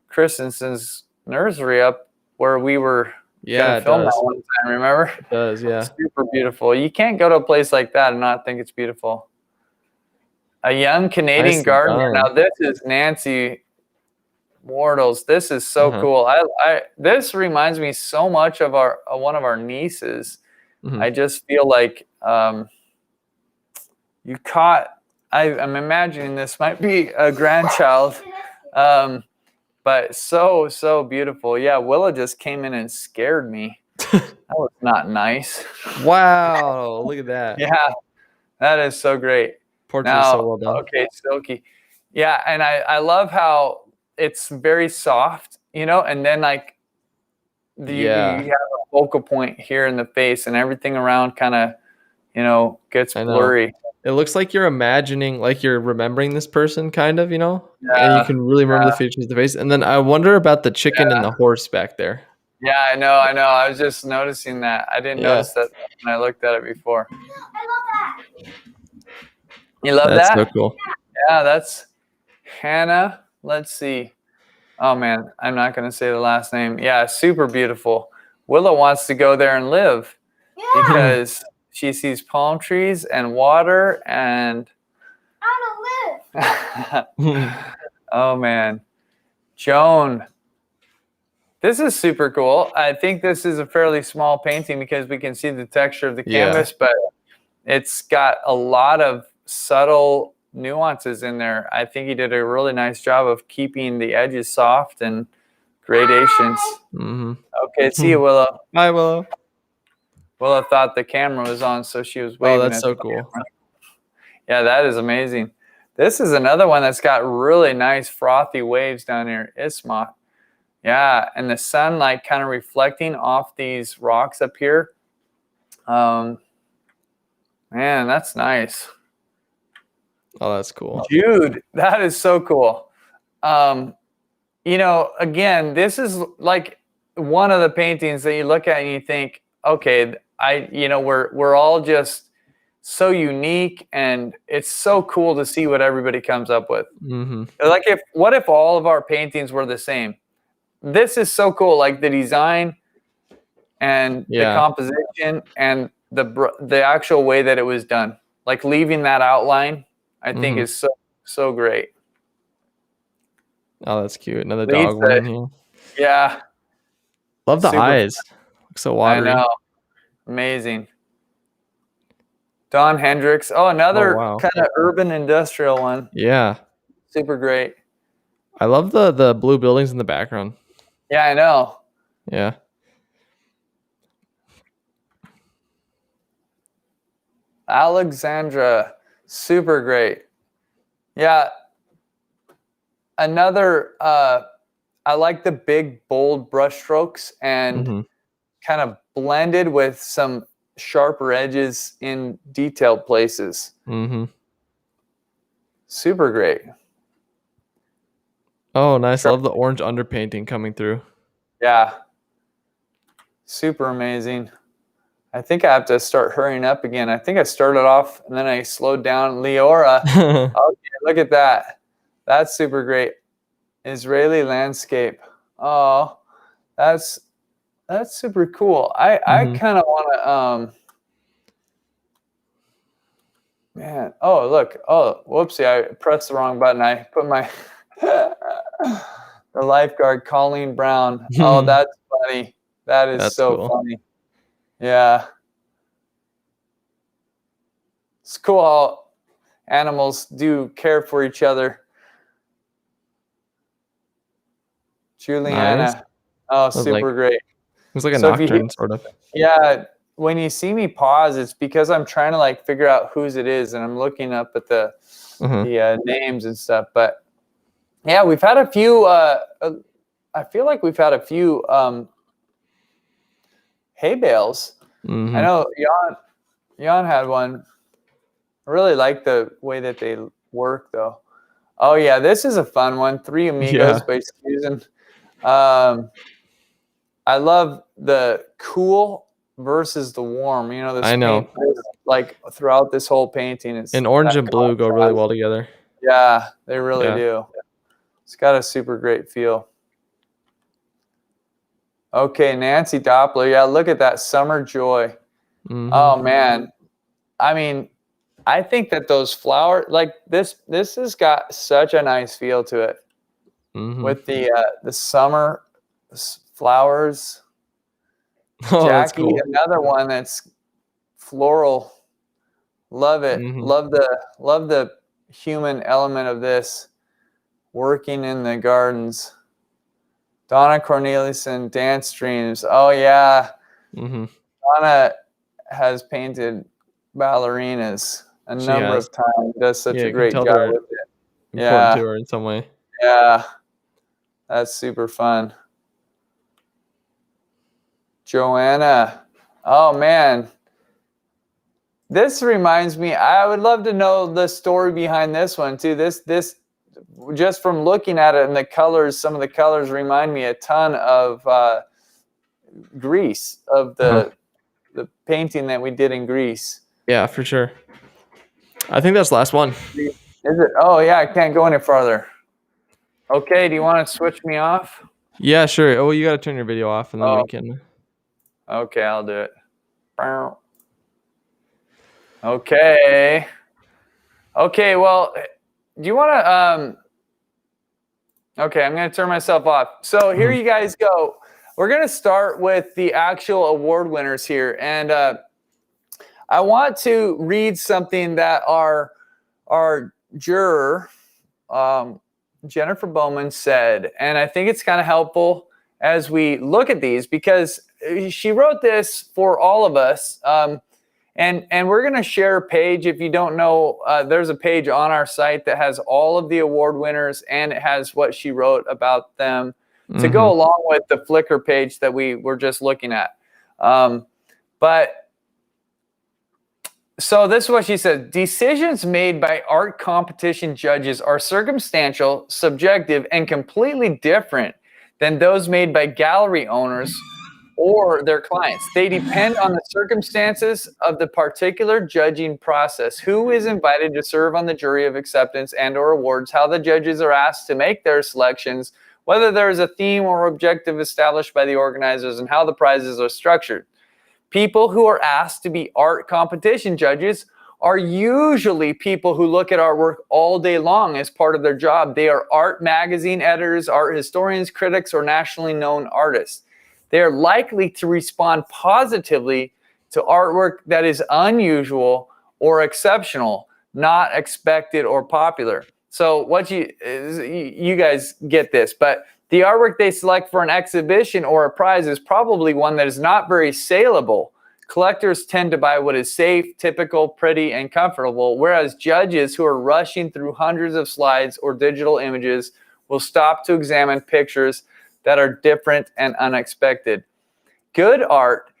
Christensen's nursery up where we were Yeah, gonna it film does. that one time, remember? It does, yeah. Super beautiful. You can't go to a place like that and not think it's beautiful. A young Canadian Nicely gardener. done. Now this is Nancy Wardles. This is so Uh-huh. cool. I this reminds me so much of our one of our nieces. Mhm. I just feel like you caught. I'm imagining this might be a grandchild, but so beautiful. Yeah, Willa just came in and scared me. That was not nice. Wow, look at that. Yeah, that is so great. Portrait is so well done. Okay, Silky. Yeah, and I love how it's very soft, and then like you have a focal point here in the face and everything around kind of, gets I know. blurry. It looks like you're imagining, like you're remembering this person, kind of, and you Yeah, can really remember the features of the face. And then I wonder about the chicken and the horse back there. Yeah, I know. I was just noticing that. I didn't notice that when I looked at it before. I love that. You love That's that? so cool. Yeah, that's Hannah. Let's see. Oh, man, I'm not going to say the last name. Yeah, super beautiful. Willa wants to go there and live because she sees palm trees and water and... I want to live. Oh, man. Joan. This is super cool. I think this is a fairly small painting because we can see the texture of the canvas, but it's got a lot of subtle nuances in there. I think he did a really nice job of keeping the edges soft and gradations. Mm-hmm. Okay, see you, Willow. Hi, Willow. Willow thought the camera was on, so she was waving. Oh, that's at so the cool. camera. Yeah, that is amazing. This is another one that's got really nice frothy waves down here. Isma. Yeah, and the sun like kind of reflecting off these rocks up here. Man, that's nice. Oh, that's cool. Dude, that is so cool. Again, this is like one of the paintings that you look at and you think, okay, we're all just so unique, and it's so cool to see what everybody comes up with. Mm-hmm. Like, what if all of our paintings were the same? This is so cool, like the design and the composition and the actual way that it was done. Like leaving that outline, I think is so great. Oh, that's cute. Another dog one in here. Yeah. Love the Super eyes. Looks so watery. I know. Amazing. Don Hendricks. Oh, another kind of urban industrial one. Yeah. Super great. I love the blue buildings in the background. Yeah, I know. Yeah. Alexandra. Super great. Yeah. Another, I like the big, bold brush strokes and kind of blended with some sharper edges in detailed places. Mm-hmm. Super great. Oh, nice. I love the orange underpainting coming through. Yeah. Super amazing. I think I have to start hurrying up again. I think I started off and then I slowed down. Leora. Okay, look at that. That's super great. Israeli landscape. Oh, that's super cool. I kind of want to man. Oh, look. Oh, whoopsie. I pressed the wrong button. I put my the lifeguard Colleen Brown. Oh, that's funny. That's so cool. Funny. Yeah. It's cool how animals do care for each other. Juliana. Nice. Oh, was super great. It was like a So if you nocturne, sort of. Yeah, when you see me pause, it's because I'm trying to like figure out whose it is, and I'm looking up at the names and stuff. But yeah, we've had a few. I feel like we've had a few hay bales. I know Jan had one. I really like the way that they work, though. Oh yeah, this is a fun one. 3 Amigos by Susan. I love the cool versus the warm. You know, this I know. paint, like throughout this whole painting, it's And orange and blue go really well together. Yeah, they really do. It's got a super great feel. Okay, Nancy Doppler. Yeah, look at that summer joy. Oh man, I mean, I think that those flowers, like this has got such a nice feel to it with the summer flowers. Oh, Jackie, that's cool. another one that's floral. Love it. Love the human element of this. Working in the gardens. Donna Corneliuson, Dance Dreams. Oh yeah. Donna has painted ballerinas a number of times. Does such a great job with it. Important to her in some way. Yeah. That's super fun. Joanna. Oh man. This reminds me, I would love to know the story behind this one too. This just from looking at it and the colors, some of the colors remind me a ton of Greece, of the painting that we did in Greece. Yeah, for sure. I think that's the last one. Is it? Oh yeah, I can't go any farther. Okay, do you want to switch me off? Yeah, sure. Oh, you got to turn your video off and then we can. Okay, I'll do it. Okay. Okay, well, do you want to okay, I'm going to turn myself off. So here you guys go. We're going to start with the actual award winners here, and I want to read something that our juror Jennifer Bowman said, and I think it's kind of helpful as we look at these because she wrote this for all of us. And we're going to share a page. If you don't know, there's a page on our site that has all of the award winners, and it has what she wrote about them to go along with the Flickr page that we were just looking at. But so this is what she said. Decisions made by art competition judges are circumstantial, subjective, and completely different than those made by gallery owners or their clients. They depend on the circumstances of the particular judging process, who is invited to serve on the jury of acceptance and or awards, how the judges are asked to make their selections, whether there is a theme or objective established by the organizers, and how the prizes are structured. People who are asked to be art competition judges are usually people who look at artwork all day long as part of their job. They are art magazine editors, art historians, critics, or nationally known artists. They are likely to respond positively to artwork that is unusual or exceptional, not expected or popular. So what you guys get this, but the artwork they select for an exhibition or a prize is probably one that is not very saleable. Collectors tend to buy what is safe, typical, pretty, and comfortable, whereas judges who are rushing through hundreds of slides or digital images will stop to examine pictures that are different and unexpected. Good art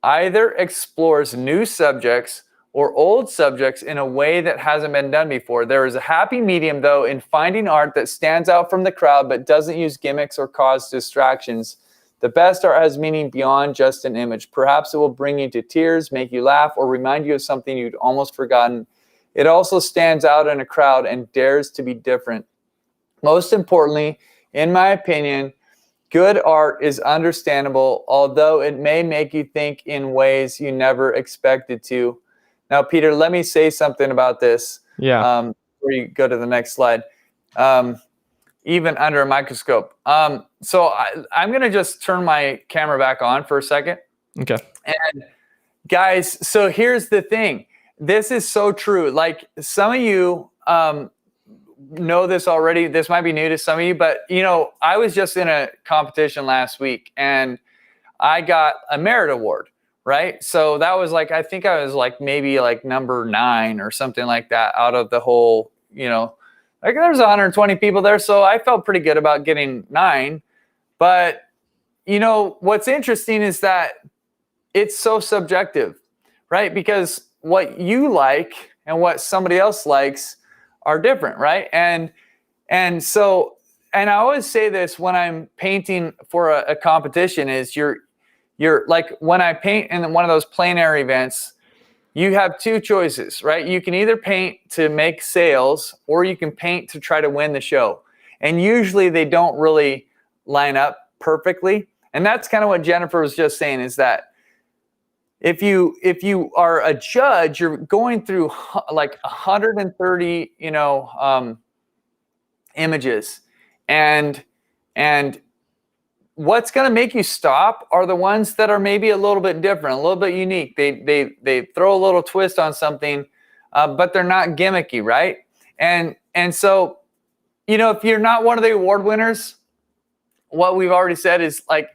either explores new subjects or old subjects in a way that hasn't been done before. There is a happy medium, though, in finding art that stands out from the crowd but doesn't use gimmicks or cause distractions. The best art has meaning beyond just an image. Perhaps it will bring you to tears, make you laugh, or remind you of something you'd almost forgotten. It also stands out in a crowd and dares to be different. Most importantly, in my opinion, good art is understandable, although it may make you think in ways you never expected to. Now, Peter, let me say something about this. Yeah. Before you go to the next slide. Even under a microscope. So I'm going to just turn my camera back on for a second. Okay. And guys, so here's the thing. this is so true. Like some of you know this already. This might be new to some of you, but I was just in a competition last week and I got a merit award, right? So that was like, I think I was like maybe like number 9 or something like that out of the whole, like there's 120 people there. So I felt pretty good about getting 9. But, what's interesting is that it's so subjective, right? Because what you like and what somebody else likes are different, right? And I always say this when I'm painting for a competition is you're like when I paint in one of those plein air events, you have 2 choices, right? You can either paint to make sales or you can paint to try to win the show. And usually they don't really line up perfectly. And that's kind of what Jennifer was just saying is that if you are a judge, you're going through like 130, images and what's going to make you stop are the ones that are maybe a little bit different, a little bit unique. They throw a little twist on something, but they're not gimmicky, right? And so, if you're not one of the award winners, what we've already said is like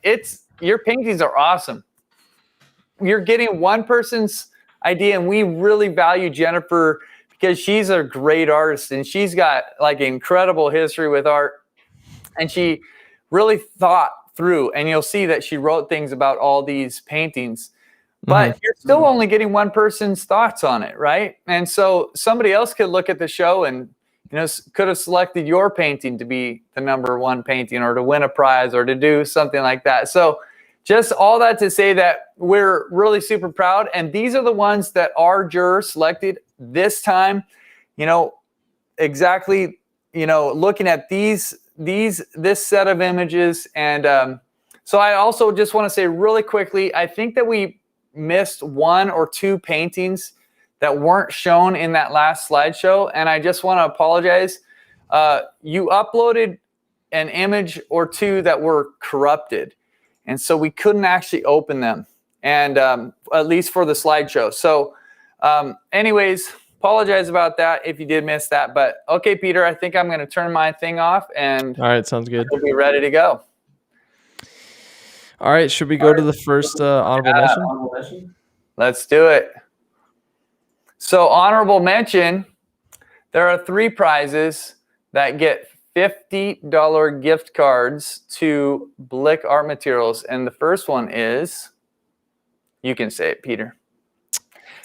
your paintings are awesome. You're getting one person's idea, and we really value Jennifer because she's a great artist and she's got like incredible history with art, and she really thought through, and you'll see that she wrote things about all these paintings, but you're still only getting one person's thoughts on it, right? And so somebody else could look at the show and could have selected your painting to be the number 1 painting or to win a prize or to do something like that. So just all that to say that we're really super proud, and these are the ones that our jurors selected this time, exactly, looking at this set of images. And so I also just want to say really quickly, I think that we missed 1 or 2 paintings that weren't shown in that last slideshow. And I just want to apologize. You uploaded an image or 2 that were corrupted. And so we couldn't actually open them, and at least for the slideshow. So anyways, apologize about that if you did miss that. But okay, Peter, I think I'm going to turn my thing off, and all right, sounds good. We'll be ready to go. All right, should we go to the first honorable mention? Let's do it. So honorable mention, there are 3 prizes that get $50 gift cards to Blick Art Materials. And the first one is, you can say it, Peter.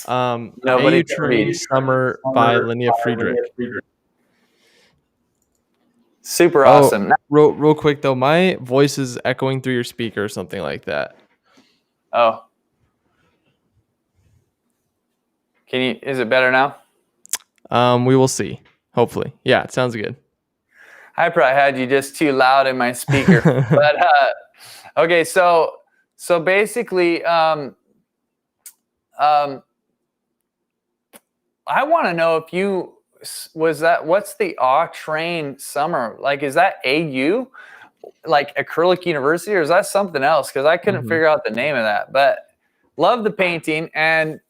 Nobody Tree Summer by Linnea Friedrich. Super awesome. Real quick though, my voice is echoing through your speaker or something like that. Oh. Is it better now? We will see. Hopefully. Yeah, it sounds good. I probably had you just too loud in my speaker. But okay, so basically I want to know if what's the Train Summer? Like, is that AU? Like Acrylic University, or is that something else? Because I couldn't figure out the name of that. But love the painting. And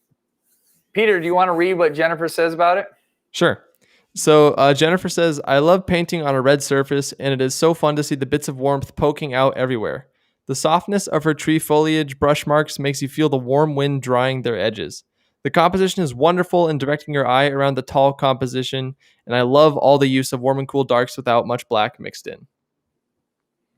Peter, do you want to read what Jennifer says about it? Sure. So Jennifer says, I love painting on a red surface, and it is so fun to see the bits of warmth poking out everywhere. The softness of her tree foliage brush marks makes you feel the warm wind drying their edges. The composition is wonderful in directing your eye around the tall composition, and I love all the use of warm and cool darks without much black mixed in.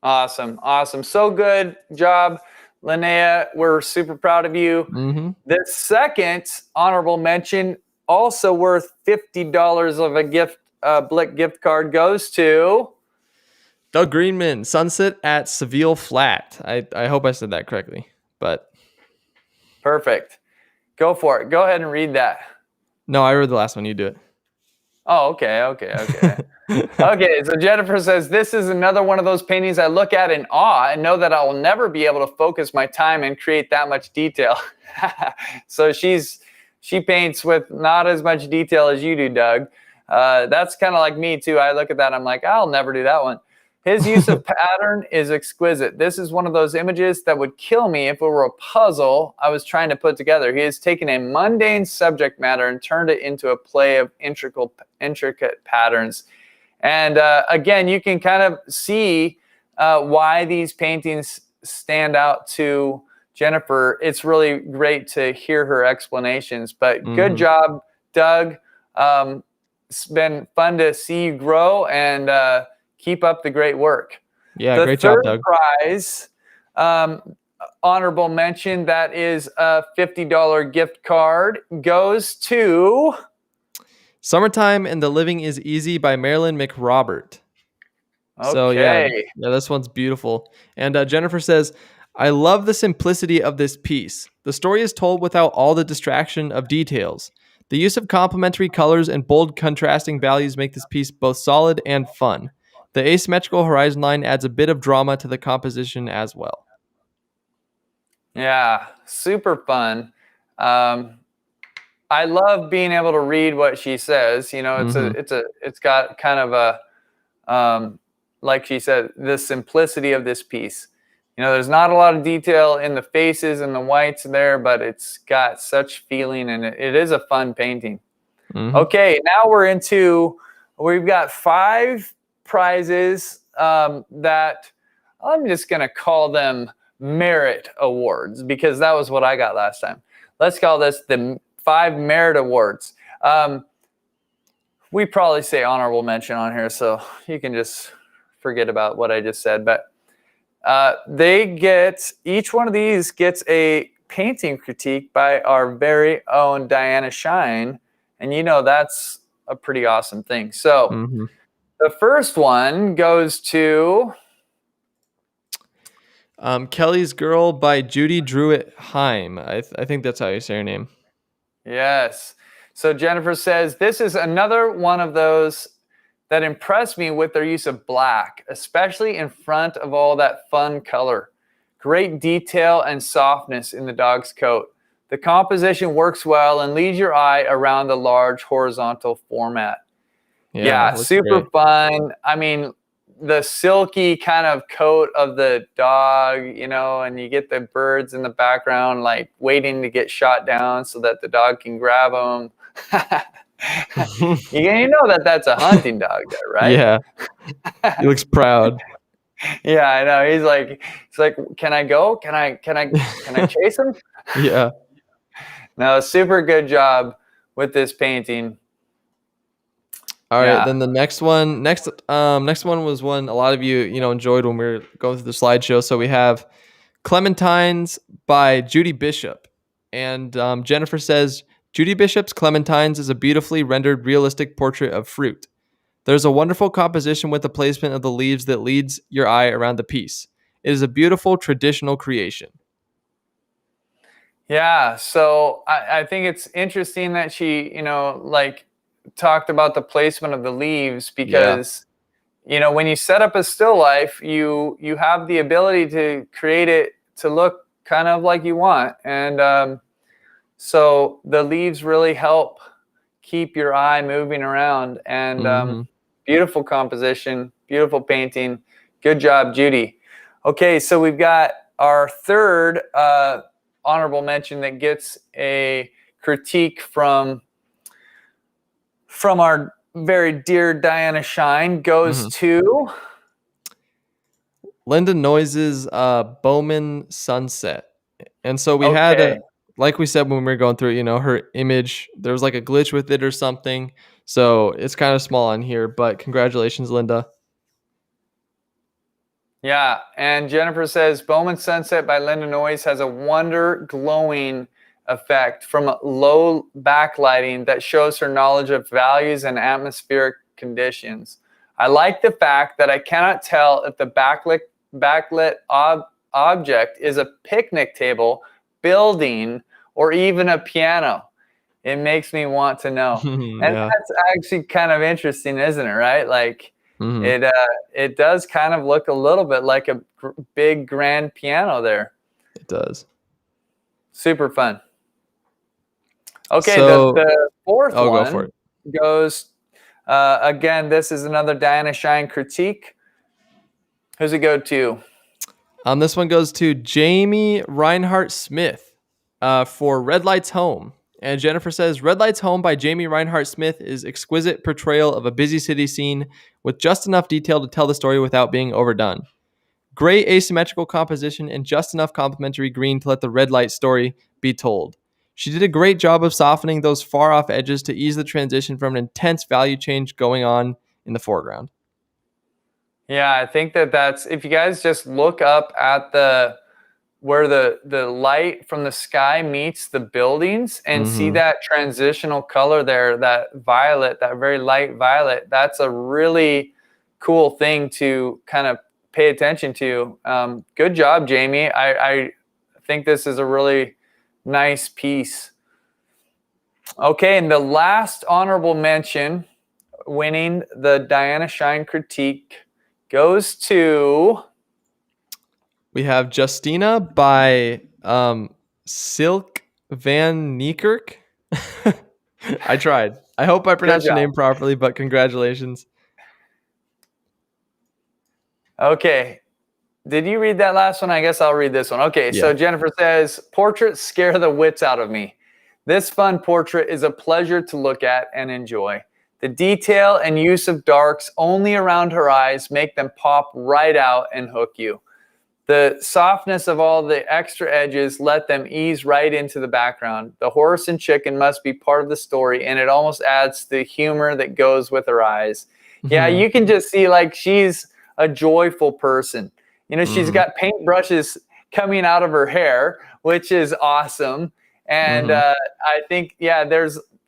Awesome. So good job, Linnea. We're super proud of you. The second honorable mention, also worth $50 of a Blick gift card, goes to Doug Greenman, Sunset at Seville Flat. I hope I said that correctly, but perfect. Go for it. Go ahead and read that. No, I read the last one. You do it. Oh, okay. Okay, so Jennifer says, this is another one of those paintings I look at in awe and know that I will never be able to focus my time and create that much detail. So she paints with not as much detail as you do, Doug. That's kind of like me too. I look at that, I'm like, I'll never do that one. His use of pattern is exquisite. This is one of those images that would kill me if it were a puzzle I was trying to put together. He has taken a mundane subject matter and turned it into a play of intricate patterns. And again, you can kind of see why these paintings stand out to Jennifer. It's really great to hear her explanations. But good job, Doug. It's been fun to see you grow, and keep up the great work. Yeah, great job, Doug. The third prize, honorable mention, that is a $50 gift card, goes to Summertime and the Living is Easy by Marilyn McRobert. Okay. So yeah, this one's beautiful. And Jennifer says, I love the simplicity of this piece. The story is told without all the distraction of details. The use of complementary colors and bold contrasting values make this piece both solid and fun. The asymmetrical horizon line adds a bit of drama to the composition as well. Yeah, super fun. I love being able to read what she says. You know, it's got kind of a like she said, the simplicity of this piece. You know, there's not a lot of detail in the faces and the whites there, but it's got such feeling, and it is a fun painting. Okay, now we've got 5 prizes that I'm just going to call them merit awards, because that was what I got last time. Let's call this the 5 merit awards. We probably say honorable mention on here, so you can just forget about what I just said. But each one of these gets a painting critique by our very own Diana Shine, and you know that's a pretty awesome thing. So the first one goes to Kelly's Girl by Judy Druitt Heim. I think that's how you say her name. Yes. So Jennifer says, this is another one of those that impressed me with their use of black, especially in front of all that fun color. Great detail and softness in the dog's coat. The composition works well and leads your eye around the large horizontal format. Yeah, super great. Fun. I mean, the silky kind of coat of the dog, you know, and you get the birds in the background, like waiting to get shot down so that the dog can grab them. You know that's a hunting dog there, right? Yeah. He looks proud. Yeah, I know. He's like, can I go? Can I chase him? Yeah. No, super good job with this painting. All right, then the next one was one a lot of you enjoyed when we were going through the slideshow. So we have Clementines by Judy Bishop, and Jennifer says Judy Bishop's Clementines is a beautifully rendered, realistic portrait of fruit. There's a wonderful composition with the placement of the leaves that leads your eye around the piece. It is a beautiful traditional creation. Yeah, so I think it's interesting that she, talked about the placement of the leaves, because when you set up a still life, you have the ability to create it to look kind of like you want, and so the leaves really help keep your eye moving around. And beautiful composition, beautiful painting. Good job, Judy. Okay, so we've got our third honorable mention that gets a critique from our very dear Diana Shine, goes to Linda Noise's Bowman Sunset. And so we had, like we said when we were going through it, her image, there was like a glitch with it or something. So it's kind of small on here, but congratulations, Linda. Yeah, and Jennifer says Bowman Sunset by Linda Noyes has a wonder glowing effect from low backlighting that shows her knowledge of values and atmospheric conditions. I like the fact that I cannot tell if the backlit object is a picnic table, building, or even a piano. It makes me want to know. And that's actually kind of interesting, isn't it, right? Like it does kind of look a little bit like a big grand piano there. It does. Super fun. Okay, so, the fourth one go for it. Goes, again, this is another Diana Shine critique. Who's it go to? This one goes to Jamie Reinhardt Smith for Red Lights Home. And Jennifer says, Red Lights Home by Jamie Reinhardt Smith is exquisite portrayal of a busy city scene with just enough detail to tell the story without being overdone. Great asymmetrical composition and just enough complementary green to let the red light story be told. She did a great job of softening those far off edges to ease the transition from an intense value change going on in the foreground. Yeah, I think that's, if you guys just look up at where the light from the sky meets the buildings and see that transitional color there, that violet, that very light violet, that's a really cool thing to kind of pay attention to. Good job, Jamie. I think this is a really nice piece. Okay, and the last honorable mention winning the Diana Shine critique goes to... We have Justina by Silk Van Niekerk. I tried. I hope I pronounced your name properly, but congratulations. Okay. Did you read that last one? I guess I'll read this one. Okay, Yeah. So Jennifer says, portraits scare the wits out of me. This fun portrait is a pleasure to look at and enjoy. The detail and use of darks only around her eyes make them pop right out and hook you. The softness of all the extra edges let them ease right into the background. The horse and chicken must be part of the story, and it almost adds the humor that goes with her eyes. Yeah, you can just see like she's a joyful person. You know, she's got paintbrushes coming out of her hair, which is awesome. And I think, yeah,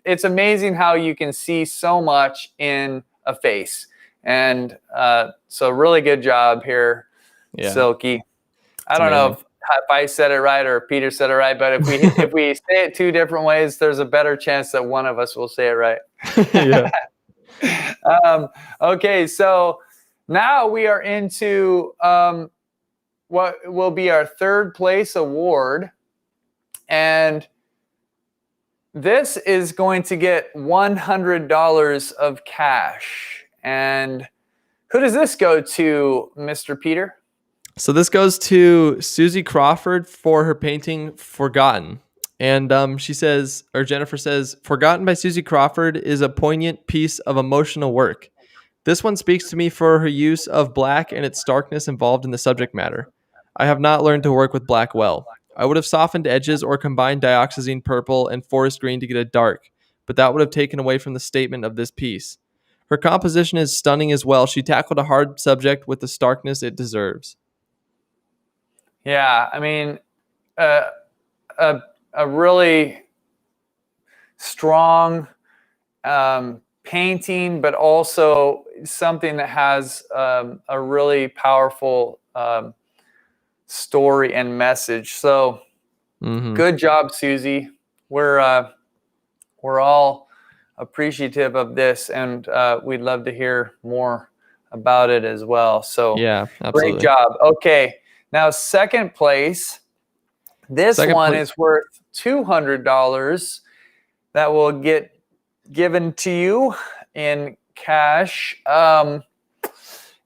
it's amazing how you can see so much in a face. And so really good job here, Silky. I don't know if I said it right or Peter said it right, but if we say it two different ways, there's a better chance that one of us will say it right. Okay, so now we are into what will be our third place award. And this is going to get $100 of cash. And who does this go to, Mr. Peter? So this goes to Susie Crawford for her painting Forgotten. And she says, or Jennifer says, Forgotten by Susie Crawford is a poignant piece of emotional work. This one speaks to me for her use of black and its starkness involved in the subject matter. I have not learned to work with black well. I would have softened edges or combined dioxazine purple and forest green to get a dark, but that would have taken away from the statement of this piece. Her composition is stunning as well. She tackled a hard subject with the starkness it deserves. Yeah, I mean, a really strong painting, but also something that has a really powerful story and message. So good job, Susie. We're all appreciative of this, and we'd love to hear more about it as well. So yeah, absolutely. Great job. Okay, now second place. This one is worth $200 that will get given to you in cash.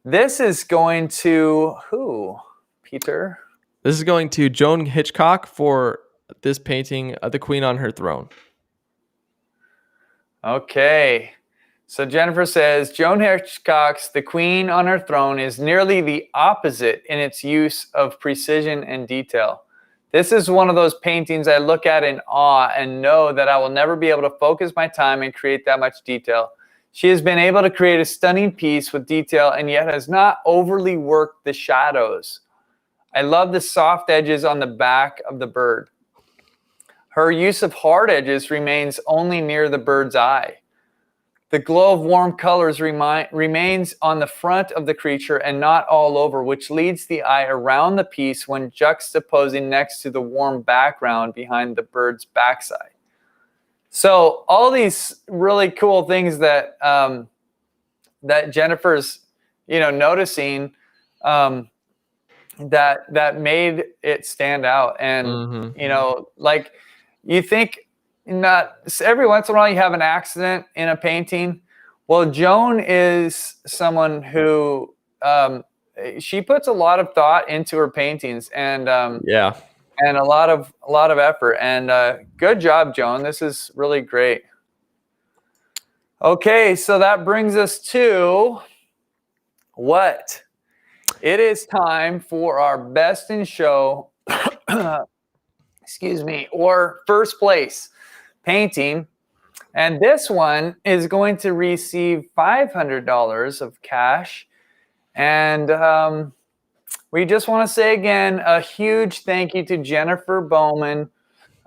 This is going to who, Peter? This is going to Joan Hitchcock for this painting, The Queen on Her Throne. Okay. So Jennifer says, Joan Hitchcock's The Queen on Her Throne is nearly the opposite in its use of precision and detail. This is one of those paintings I look at in awe and know that I will never be able to focus my time and create that much detail. She has been able to create a stunning piece with detail and yet has not overly worked the shadows. I love the soft edges on the back of the bird. Her use of hard edges remains only near the bird's eye. The glow of warm colors remains on the front of the creature and not all over, which leads the eye around the piece when juxtaposing next to the warm background behind the bird's backside. So all these really cool things that that Jennifer's, noticing that made it stand out. And like you think. Not every once in a while you have an accident in a painting. Well, Joan is someone who she puts a lot of thought into her paintings, and Yeah. and a lot of effort. And good job, Joan. This is really great. Okay, so that brings us to what? It is time for our best in show, excuse me, or first place painting. And this one is going to receive $500 of cash. And we just want to say again, a huge thank you to Jennifer Bowman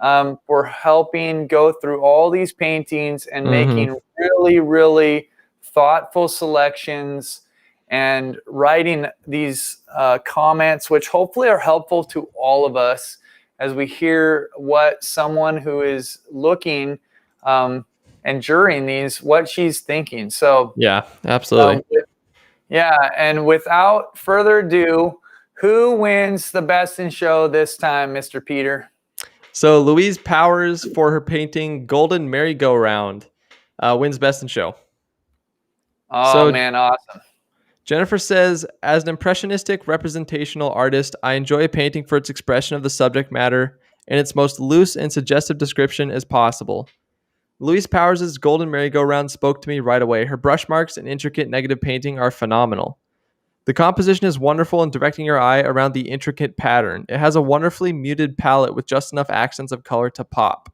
for helping go through all these paintings and making really, really thoughtful selections and writing these comments, which hopefully are helpful to all of us as we hear what someone who is looking and jurying these, what she's thinking. So Yeah, absolutely. And without further ado, who wins the best in show this time, Mr. Peter? So Louise Powers, for her painting Golden Merry-Go-Round, wins best in show. Oh, man, awesome. Jennifer says, as an impressionistic representational artist, I enjoy a painting for its expression of the subject matter in its most loose and suggestive description as possible. Louise Powers' Golden Merry-Go-Round spoke to me right away. Her brush marks and intricate negative painting are phenomenal. The composition is wonderful in directing your eye around the intricate pattern. It has a wonderfully muted palette with just enough accents of color to pop.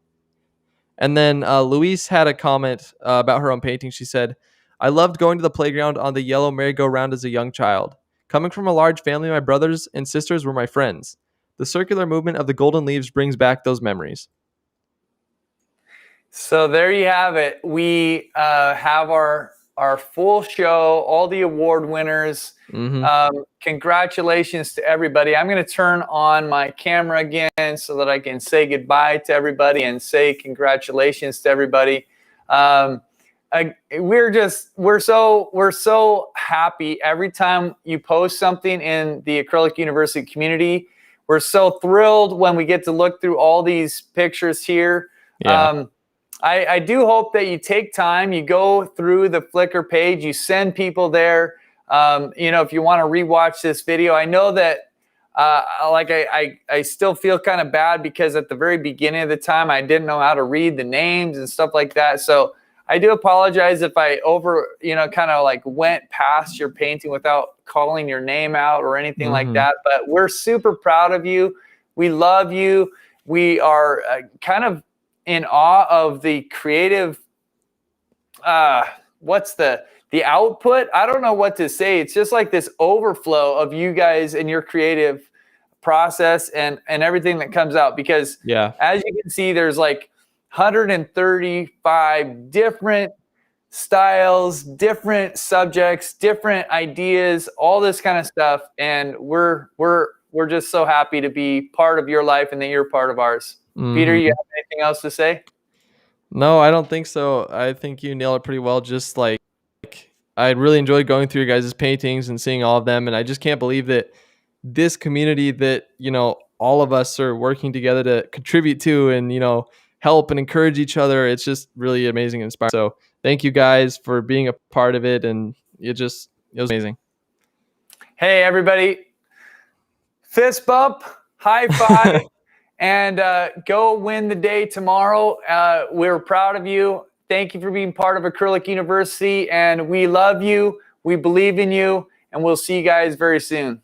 And then Louise had a comment about her own painting. She said, I loved going to the playground on the yellow merry-go-round as a young child. Coming from a large family, my brothers and sisters were my friends. The circular movement of the golden leaves brings back those memories. So there you have it. We have our full show, all the award winners. Congratulations to everybody. I'm going to turn on my camera again so that I can say goodbye to everybody and say congratulations to everybody. We're so happy every time you post something in the Acrylic University community. We're so thrilled when we get to look through all these pictures here. Yeah. I do hope that you take time, you go through the Flickr page, you send people there. If you want to rewatch this video, I know that I still feel kind of bad because at the very beginning of the time, I didn't know how to read the names and stuff like that. So I do apologize if I went past your painting without calling your name out or anything like that. But we're super proud of you. We love you. We are kind of in awe of the creative, what's the output? I don't know what to say. It's just like this overflow of you guys and your creative process and everything that comes out. Because as you can see, there's like 135 different styles, different subjects, different ideas, all this kind of stuff. And we're just so happy to be part of your life and that you're part of ours. Peter, you have anything else to say? No, I don't think so. I think you nailed it pretty well. Just like I really enjoyed going through your guys' paintings and seeing all of them. And I just can't believe that this community that, all of us are working together to contribute to and, help and encourage each other. It's just really amazing and inspiring. So thank you guys for being a part of it. And it was amazing. Hey, everybody. Fist bump, high five. And go win the day tomorrow. We're proud of you. Thank you for being part of Acrylic University. And we love you. We believe in you. And we'll see you guys very soon.